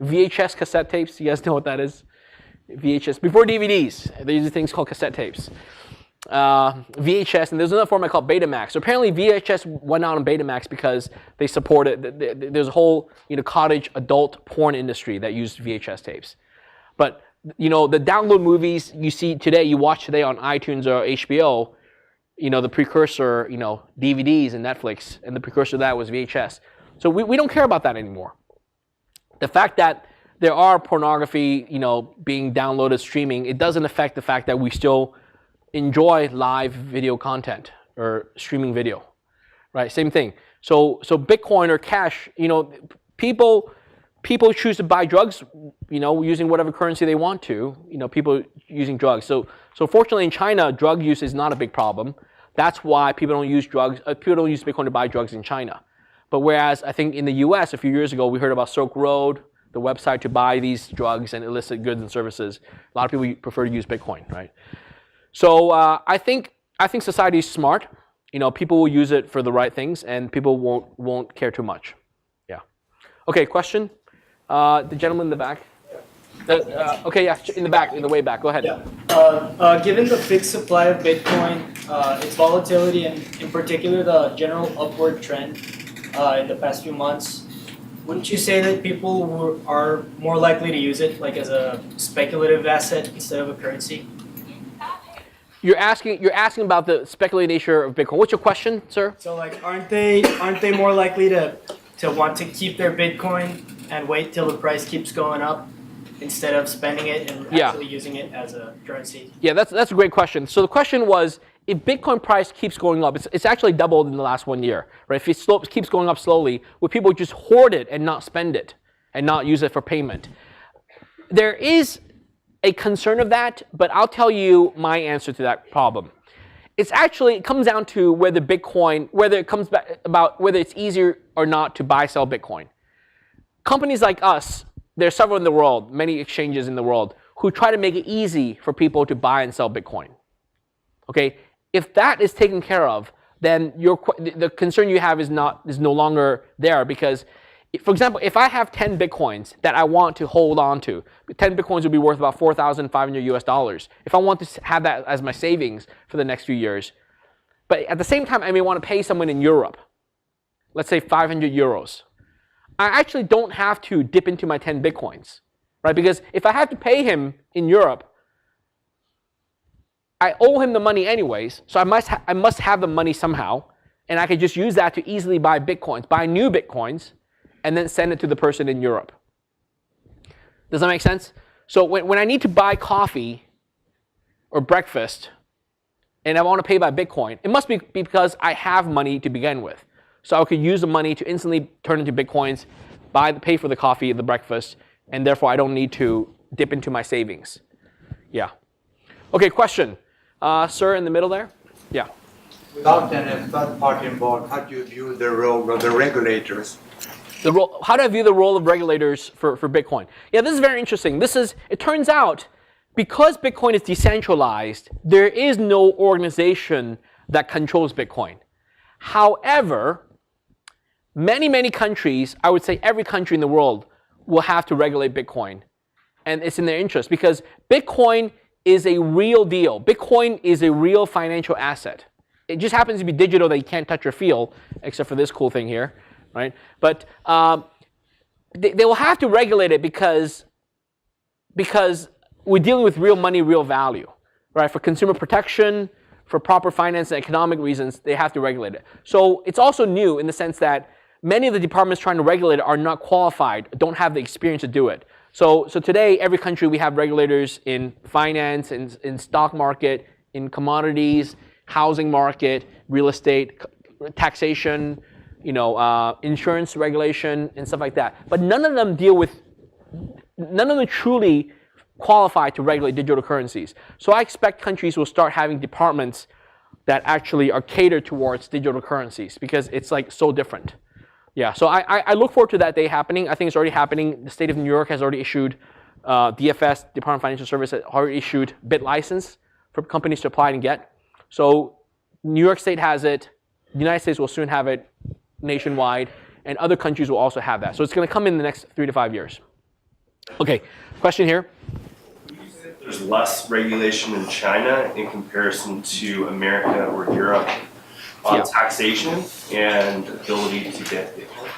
VHS cassette tapes, you guys know what that is? VHS, before DVDs, there's things called cassette tapes. VHS, and there's another format called Betamax. So apparently VHS went out on Betamax because they supported, there's a whole cottage adult porn industry that used VHS tapes. But the download movies you watch today on iTunes or HBO, the precursor, DVDs and Netflix, and the precursor to that was VHS. So we don't care about that anymore. The fact that there are pornography, being downloaded, streaming, it doesn't affect the fact that we still enjoy live video content or streaming video, right? Same thing. So Bitcoin or cash, people choose to buy drugs, using whatever currency they want to, people using drugs. So fortunately in China, drug use is not a big problem. That's why people don't use Bitcoin to buy drugs in China. But whereas I think in the US a few years ago, we heard about Silk Road, the website to buy these drugs and illicit goods and services. A lot of people prefer to use Bitcoin, right? So I think society is smart. People will use it for the right things, and people won't care too much. Yeah. Okay, question? The gentleman in the back. Okay, yeah, in the back, in the way back. Go ahead. Yeah. Given the fixed supply of Bitcoin, its volatility, and in particular the general upward trend in the past few months, Wouldn't you say that people are more likely to use it like as a speculative asset instead of a currency? You're asking about the speculative nature of Bitcoin. What's your question, sir? So like, aren't they more likely to want to keep their Bitcoin and wait till the price keeps going up instead of spending it and actually using it as a currency? Yeah, that's a great question. So the question was, if Bitcoin price keeps going up, it's actually doubled in the last 1 year, right? If it keeps going up slowly, would people just hoard it and not spend it and not use it for payment? There is a concern of that, but I'll tell you my answer to that problem. It comes down to whether it's easier or not to buy, sell Bitcoin. Companies like us, there are several in the world, many exchanges in the world, who try to make it easy for people to buy and sell Bitcoin. Okay, if that is taken care of, then the concern you have is no longer there, because, for example, if I have 10 Bitcoins that I want to hold on to, 10 Bitcoins would be worth about $4,500 US. If I want to have that as my savings for the next few years, but at the same time I may want to pay someone in Europe, let's say 500 euros. I actually don't have to dip into my 10 Bitcoins, right? Because if I have to pay him in Europe, I owe him the money anyways, so I must have the money somehow, and I could just use that to easily buy Bitcoins, buy new Bitcoins, and then send it to the person in Europe. Does that make sense? So when I need to buy coffee or breakfast, and I want to pay by Bitcoin, it must be because I have money to begin with. So I could use the money to instantly turn into Bitcoins, pay for the coffee, the breakfast, and therefore I don't need to dip into my savings. Yeah. Okay, question. Sir, in the middle there? Yeah. Without any third party involved, how do you view the role of the regulators? How do I view the role of regulators for Bitcoin? Yeah, this is very interesting. It turns out, because Bitcoin is decentralized, there is no organization that controls Bitcoin. However, many countries, I would say every country in the world, will have to regulate Bitcoin. And it's in their interest, because Bitcoin is a real deal. Bitcoin is a real financial asset. It just happens to be digital that you can't touch or feel, except for this cool thing here, right? But they will have to regulate it because we're dealing with real money, real value, right? For consumer protection, for proper finance and economic reasons, they have to regulate it. So it's also new in the sense that many of the departments trying to regulate it are not qualified, don't have the experience to do it. So today, every country, we have regulators in finance, in stock market, in commodities, housing market, real estate, taxation, insurance regulation, and stuff like that. But none of them truly qualify to regulate digital currencies. So I expect countries will start having departments that actually are catered towards digital currencies, because it's like so different. Yeah, so I look forward to that day happening. I think it's already happening. The state of New York has already issued, DFS, Department of Financial Services, has already issued bit license for companies to apply and get. So New York State has it. The United States will soon have it nationwide, and other countries will also have that. So it's going to come in the next 3 to 5 years. Okay, question here. There's less regulation in China in comparison to America or Europe on taxation and ability to get Bitcoin.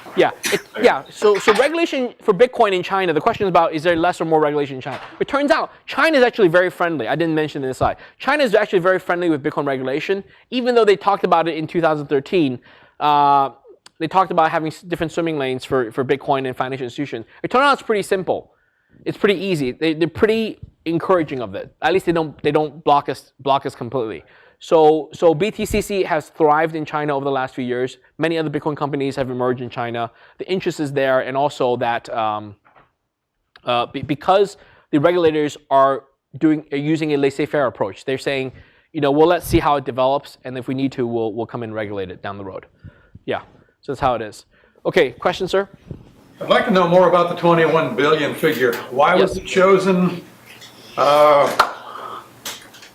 So regulation for Bitcoin in China, the question is about, is there less or more regulation in China? It turns out China is actually very friendly. I didn't mention in this slide. China is actually very friendly with Bitcoin regulation, even though they talked about it in 2013. They talked about having different swimming lanes for Bitcoin and financial institutions. It turned out it's pretty simple. It's pretty easy. They're pretty encouraging of it. At least they don't block us completely. So BTCC has thrived in China over the last few years. Many other Bitcoin companies have emerged in China. The interest is there, and also that because the regulators are using a laissez-faire approach, they're saying, well, let's see how it develops, and if we need to, we'll come and regulate it down the road. Yeah, so that's how it is. Okay, question, sir? I'd like to know more about the 21 billion figure. Why was it chosen?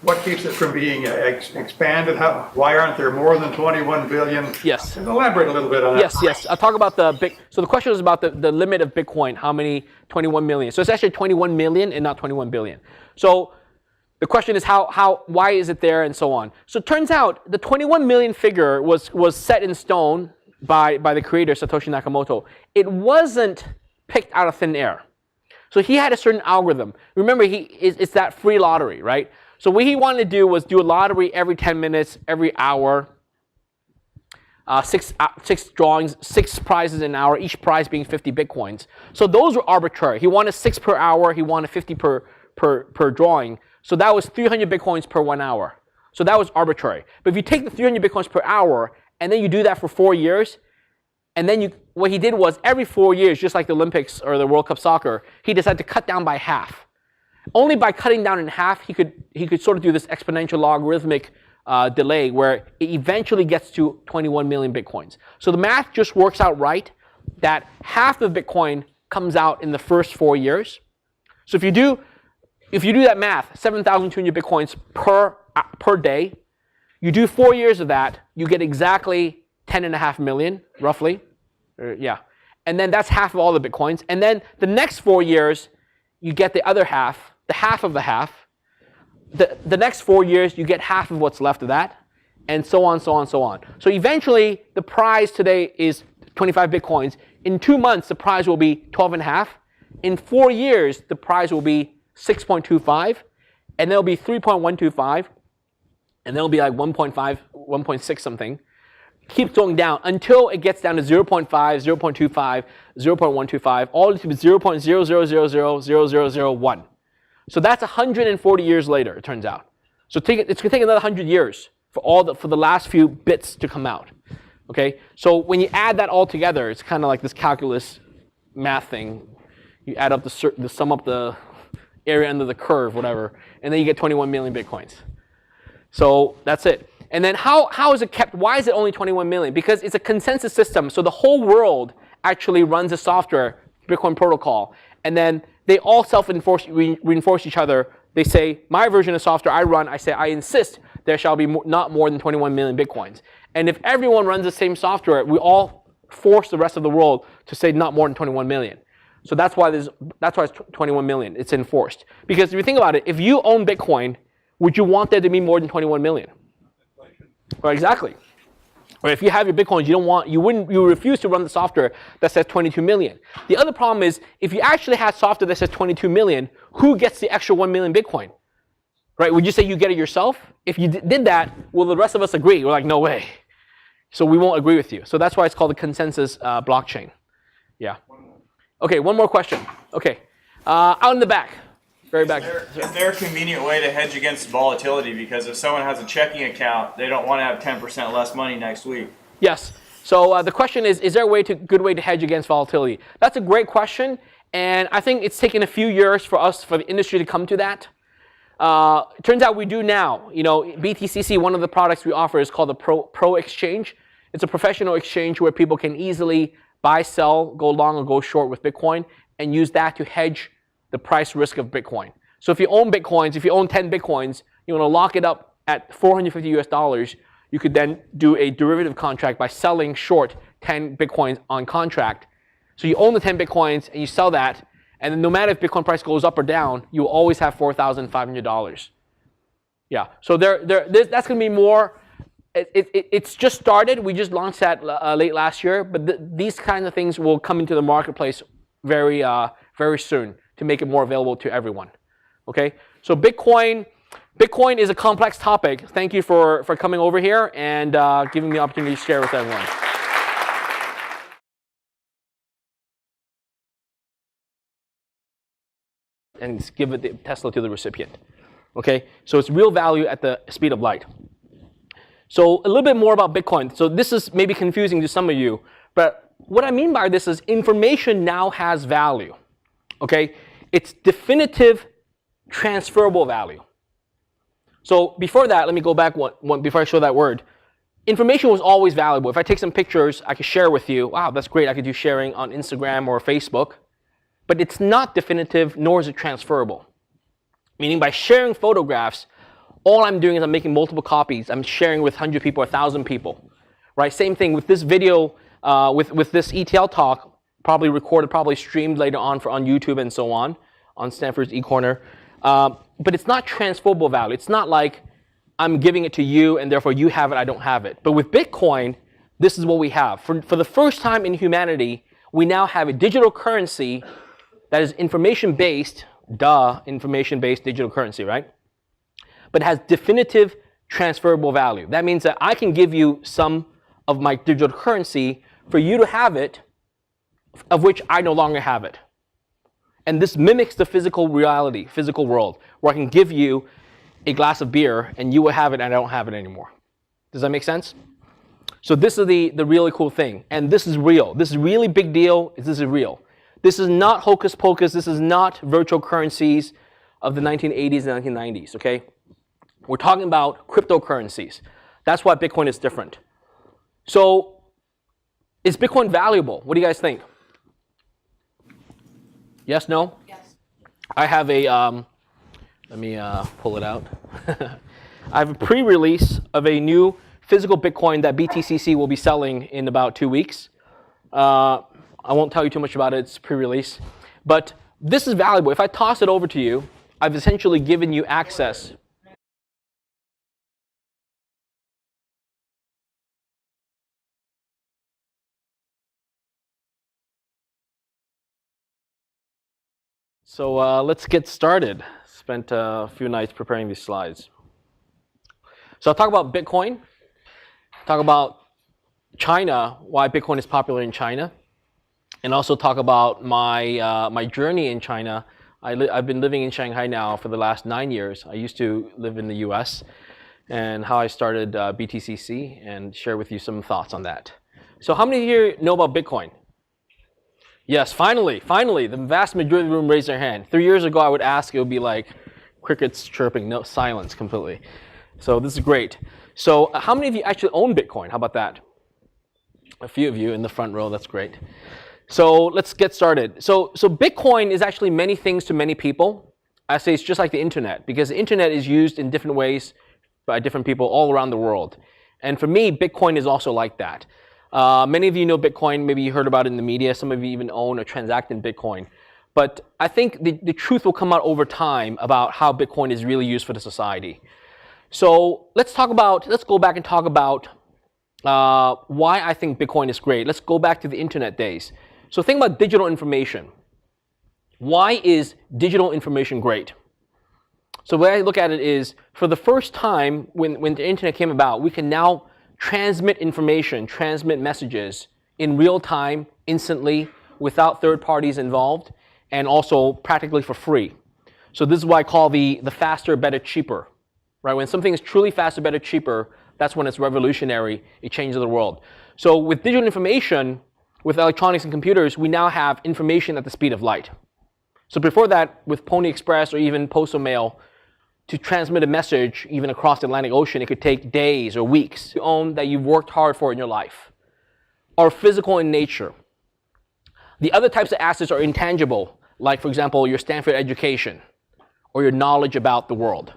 What keeps it from being expanded? Why aren't there more than 21 billion? Yes. Elaborate a little bit on that. Yes. I'll talk about so the question is about the limit of Bitcoin, how many 21 million. So it's actually 21 million and not 21 billion. So the question is why is it there and so on. So it turns out the 21 million figure was set in stone by the creator, Satoshi Nakamoto, it wasn't picked out of thin air. So he had a certain algorithm. Remember, it's that free lottery, right? So what he wanted to do was do a lottery every 10 minutes, every hour, 6 drawings, 6 prizes an hour, each prize being 50 Bitcoins. So those were arbitrary. He wanted 6 per hour, he wanted 50 per drawing. So that was 300 Bitcoins per 1 hour. So that was arbitrary. But if you take the 300 Bitcoins per hour, and then you do that for 4 years, and then what he did was every 4 years, just like the Olympics or the World Cup soccer, he decided to cut down by half. Only by cutting down in half, he could sort of do this exponential logarithmic delay where it eventually gets to 21 million Bitcoins. So the math just works out right that half of Bitcoin comes out in the first 4 years. So if you do that math, 7,200 Bitcoins per day, you do 4 years of that, you get exactly 10.5 million, roughly. Yeah. And then that's half of all the Bitcoins. And then the next 4 years, you get the other half, the half of the half. The next 4 years, you get half of what's left of that, and so on, so on, so on. So eventually, the prize today is 25 Bitcoins. In 2 months, the prize will be 12.5. In 4 years, the prize will be 6.25, and then it'll be 3.125, and then it'll be like 1.5, 1.6 something. Keeps going down until it gets down to 0.5, 0.25, 0.125, all the way to 0.000000001. So that's 140 years later, it turns out. So it's going to take another 100 years for the last few bits to come out. Okay? So when you add that all together, it's kind of like this calculus math thing. You add up the sum up the area under the curve, whatever, and then you get 21 million Bitcoins. So that's it. And then how is it kept? Why is it only 21 million? Because it's a consensus system. So the whole world actually runs a software, Bitcoin protocol. And then they all reinforce each other. They say, my version of software I run, I say, I insist there shall be not more than 21 million Bitcoins. And if everyone runs the same software, we all force the rest of the world to say not more than 21 million. So that's why it's 21 million. It's enforced. Because if you think about it, if you own Bitcoin, would you want there to be more than 21 million? Right, exactly. Or if you have your Bitcoins, you refuse to run the software that says 22 million. The other problem is, if you actually had software that says 22 million, who gets the extra 1 million Bitcoin? Right? Would you say you get it yourself? If you did that, will the rest of us agree? We're like, no way. So we won't agree with you. So that's why it's called the consensus blockchain. Yeah. Okay, one more question. Okay. Out in the back. Very back. Is there a convenient way to hedge against volatility? Because if someone has a checking account, they don't want to have 10% less money next week. Yes. So the question is there a good way to hedge against volatility? That's a great question, and I think it's taken a few years for the industry to come to that. It turns out we do now. You know, BTCC, one of the products we offer is called the Pro Exchange. It's a professional exchange where people can easily buy, sell, go long or go short with Bitcoin, and use that to hedge the price risk of Bitcoin. So if you own Bitcoins, if you own 10 Bitcoins, you want to lock it up at $450 US, you could then do a derivative contract by selling short 10 Bitcoins on contract. So you own the 10 Bitcoins and you sell that, and then no matter if Bitcoin price goes up or down, you will always have $4,500. Yeah, so that's going to be more. It's just started. We just launched that late last year, but these kinds of things will come into the marketplace very soon to make it more available to everyone. Okay, so Bitcoin is a complex topic. Thank you for coming over here and giving me the opportunity to share with everyone. And give the Tesla to the recipient. Okay, so it's real value at the speed of light. So a little bit more about Bitcoin. So this is maybe confusing to some of you, but what I mean by this is information now has value. Okay, it's definitive transferable value. So before that, let me go back one before I show that word. Information was always valuable. If I take some pictures, I could share with you. Wow, that's great. I could do sharing on Instagram or Facebook. But it's not definitive, nor is it transferable. Meaning by sharing photographs, all I'm doing is I'm making multiple copies. I'm sharing with 100 people, 1,000 people. Right? Same thing with this video, with this ETL talk, probably recorded, probably streamed later on on YouTube and so on Stanford's eCorner. But it's not transferable value. It's not like I'm giving it to you and therefore you have it, I don't have it. But with Bitcoin, this is what we have. For the first time in humanity, we now have a digital currency that is information-based, information-based digital currency, right? But has definitive transferable value. That means that I can give you some of my digital currency for you to have it, of which I no longer have it. And this mimics the physical reality, physical world, where I can give you a glass of beer and you will have it and I don't have it anymore. Does that make sense? So this is the really cool thing. And this is real. This is really big deal. This is real. This is not hocus pocus. This is not virtual currencies of the 1980s and 1990s, okay? We're talking about cryptocurrencies. That's why Bitcoin is different. So is Bitcoin valuable? What do you guys think? Yes, no? Yes. I have a, let me pull it out. I have a pre-release of a new physical Bitcoin that BTCC will be selling in about 2 weeks. I won't tell you too much about it, it's pre-release. But this is valuable. If I toss it over to you, I've essentially given you access. So let's get started. Spent a few nights preparing these slides. So I'll talk about Bitcoin, talk about China, why Bitcoin is popular in China, and also talk about my journey in China. I've been living in Shanghai now for the last 9 years. I used to live in the US, and how I started BTCC, and share with you some thoughts on that. So how many of you know about Bitcoin? Yes, finally, the vast majority of the room raised their hand. 3 years ago, I would ask, it would be like crickets chirping, no silence completely. So this is great. So how many of you actually own Bitcoin? How about that? A few of you in the front row, that's great. So let's get started. So Bitcoin is actually many things to many people. I say it's just like the internet, because the internet is used in different ways by different people all around the world. And for me, Bitcoin is also like that. Many of you know Bitcoin, maybe you heard about it in the media, some of you even own or transact in Bitcoin. But I think the truth will come out over time about how Bitcoin is really used for the society. So let's go back and talk about why I think Bitcoin is great. Let's go back to the internet days. So think about digital information. Why is digital information great? So the way I look at it is, for the first time when the internet came about, we can now transmit information, transmit messages in real time, instantly, without third parties involved, and also practically for free. So this is why I call the faster, better, cheaper. Right? When something is truly faster, better, cheaper, that's when it's revolutionary, it changes the world. So with digital information, with electronics and computers, we now have information at the speed of light. So before that, with Pony Express or even postal mail, to transmit a message, even across the Atlantic Ocean, it could take days or weeks. You own that you've worked hard for in your life, are physical in nature. The other types of assets are intangible, like, for example, your Stanford education or your knowledge about the world,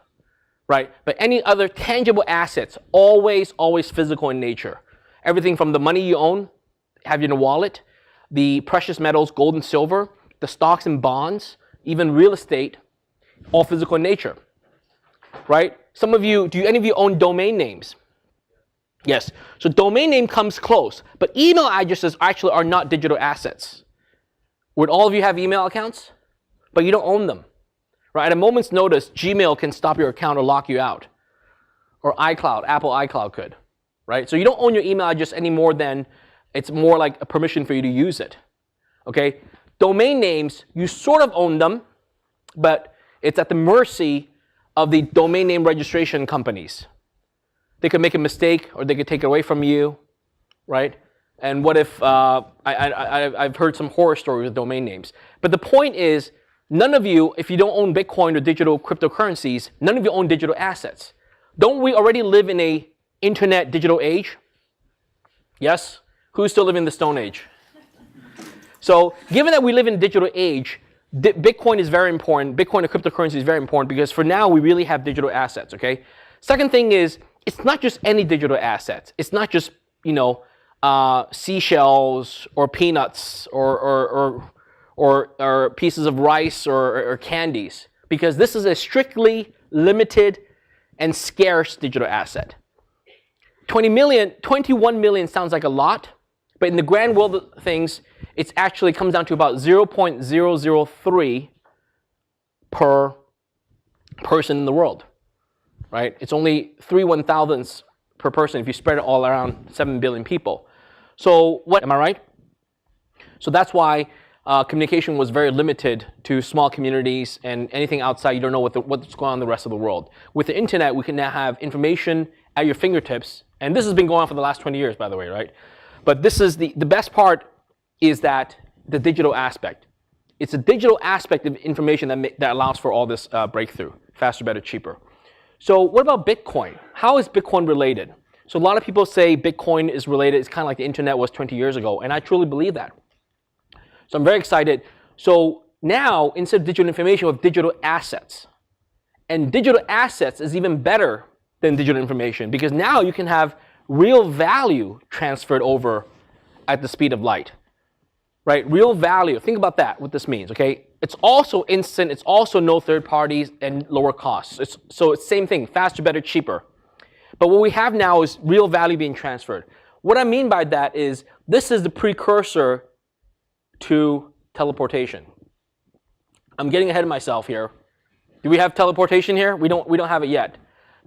right? But any other tangible assets, always physical in nature. Everything from the money you own, have in a wallet, the precious metals, gold and silver, the stocks and bonds, even real estate, all physical in nature. Right? Some of you, do any of you own domain names? Yes. So domain name comes close, but email addresses actually are not digital assets. Would all of you have email accounts? But you don't own them. Right? At a moment's notice, Gmail can stop your account or lock you out. Or iCloud, Apple iCloud could. Right? So you don't own your email address any more than it's more like a permission for you to use it. Okay? Domain names, you sort of own them, but it's at the mercy of the domain name registration companies. They could make a mistake, or they could take it away from you, right? And what if, I've heard some horror stories with domain names. But the point is, none of you, if you don't own Bitcoin or digital cryptocurrencies, none of you own digital assets. Don't we already live in a internet digital age? Yes? Who's still living in the Stone Age? So given that we live in a digital age, Bitcoin is very important. Bitcoin or cryptocurrency is very important because for now we really have digital assets, okay? Second thing is, it's not just any digital assets. It's not just, seashells or peanuts or pieces of rice or candies, because this is a strictly limited and scarce digital asset. 21 million sounds like a lot, but in the grand world of things, it actually comes down to about 0.003 per person in the world, right? It's only 3 1,000ths per person if you spread it all around 7 billion people. So what, am I right? So that's why communication was very limited to small communities, and anything outside, you don't know what's going on in the rest of the world. With the internet, we can now have information at your fingertips, and this has been going on for the last 20 years, by the way, right? But this is the best part is that the digital aspect. It's a digital aspect of information that allows for all this breakthrough, faster, better, cheaper. So what about Bitcoin? How is Bitcoin related? So a lot of people say Bitcoin is related. It's kind of like the internet was 20 years ago, and I truly believe that. So I'm very excited. So now, instead of digital information, we have digital assets. And digital assets is even better than digital information, because now you can have real value transferred over at the speed of light. Right? Real value. Think about that, what this means, okay? It's also instant. It's also no third parties and lower costs. So it's same thing, faster, better, cheaper. But what we have now is real value being transferred. What I mean by that is this is the precursor to teleportation. I'm getting ahead of myself here. Do we have teleportation here? We don't have it yet.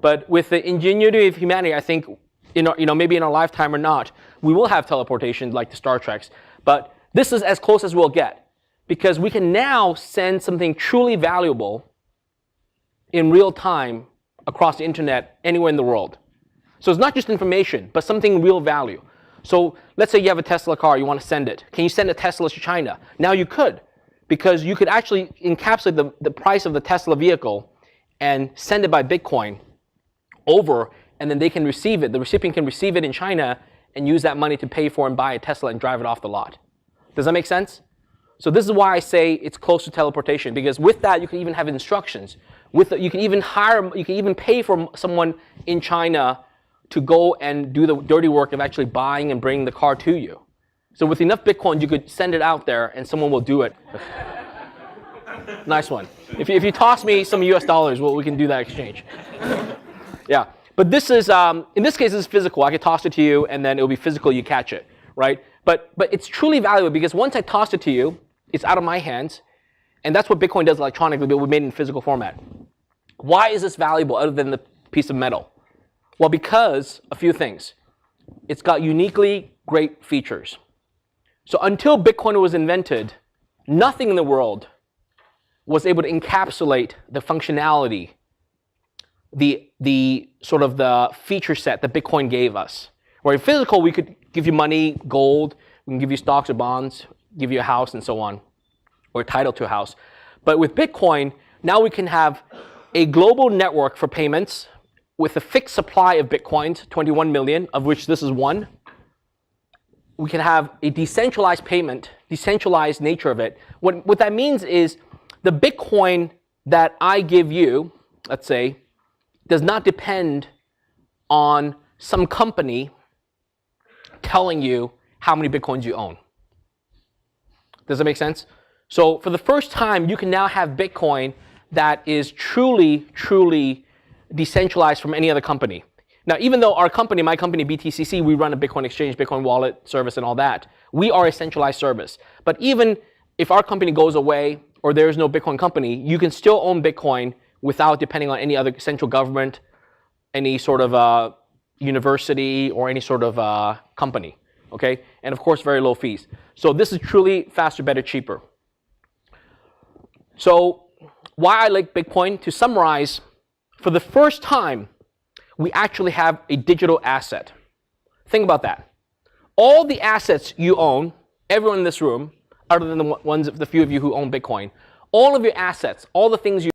But with the ingenuity of humanity, I think, maybe in our lifetime or not, we will have teleportation like the Star Treks. But this is as close as we'll get, because we can now send something truly valuable in real time across the internet anywhere in the world. So it's not just information, but something real value. So let's say you have a Tesla car, you want to send it. Can you send a Tesla to China? Now you could, because you could actually encapsulate the price of the Tesla vehicle and send it by Bitcoin over, and then they can receive it. The recipient can receive it in China and use that money to pay for and buy a Tesla and drive it off the lot. Does that make sense? So this is why I say it's close to teleportation, because with that you can even have instructions. You can even pay for someone in China to go and do the dirty work of actually buying and bringing the car to you. So with enough Bitcoin, you could send it out there and someone will do it. Nice one. If you toss me some US dollars, well, we can do that exchange. Yeah, but this is, in this case, it's physical. I could toss it to you and then it'll be physical, you catch it, right? But it's truly valuable, because once I toss it to you, it's out of my hands, and that's what Bitcoin does electronically, but we made it in physical format. Why is this valuable other than the piece of metal? Well, because a few things. It's got uniquely great features. So until Bitcoin was invented, nothing in the world was able to encapsulate the functionality, the sort of the feature set that Bitcoin gave us. Where in physical, we could give you money, gold, we can give you stocks or bonds, give you a house and so on, or a title to a house. But with Bitcoin, now we can have a global network for payments with a fixed supply of Bitcoins, 21 million, of which this is one. We can have a decentralized payment, decentralized nature of it. What that means is the Bitcoin that I give you, let's say, does not depend on some company telling you how many Bitcoins you own. Does that make sense? So for the first time, you can now have Bitcoin that is truly, truly decentralized from any other company. Now, even though our company, my company, BTCC, we run a Bitcoin exchange, Bitcoin wallet service and all that, we are a centralized service. But even if our company goes away or there is no Bitcoin company, you can still own Bitcoin without depending on any other central government, any sort of university, or any sort of company, okay? And of course, very low fees. So this is truly faster, better, cheaper. So why I like Bitcoin, to summarize, for the first time, we actually have a digital asset. Think about that. All the assets you own, everyone in this room, other than the few of you who own Bitcoin, all of your assets, all the things you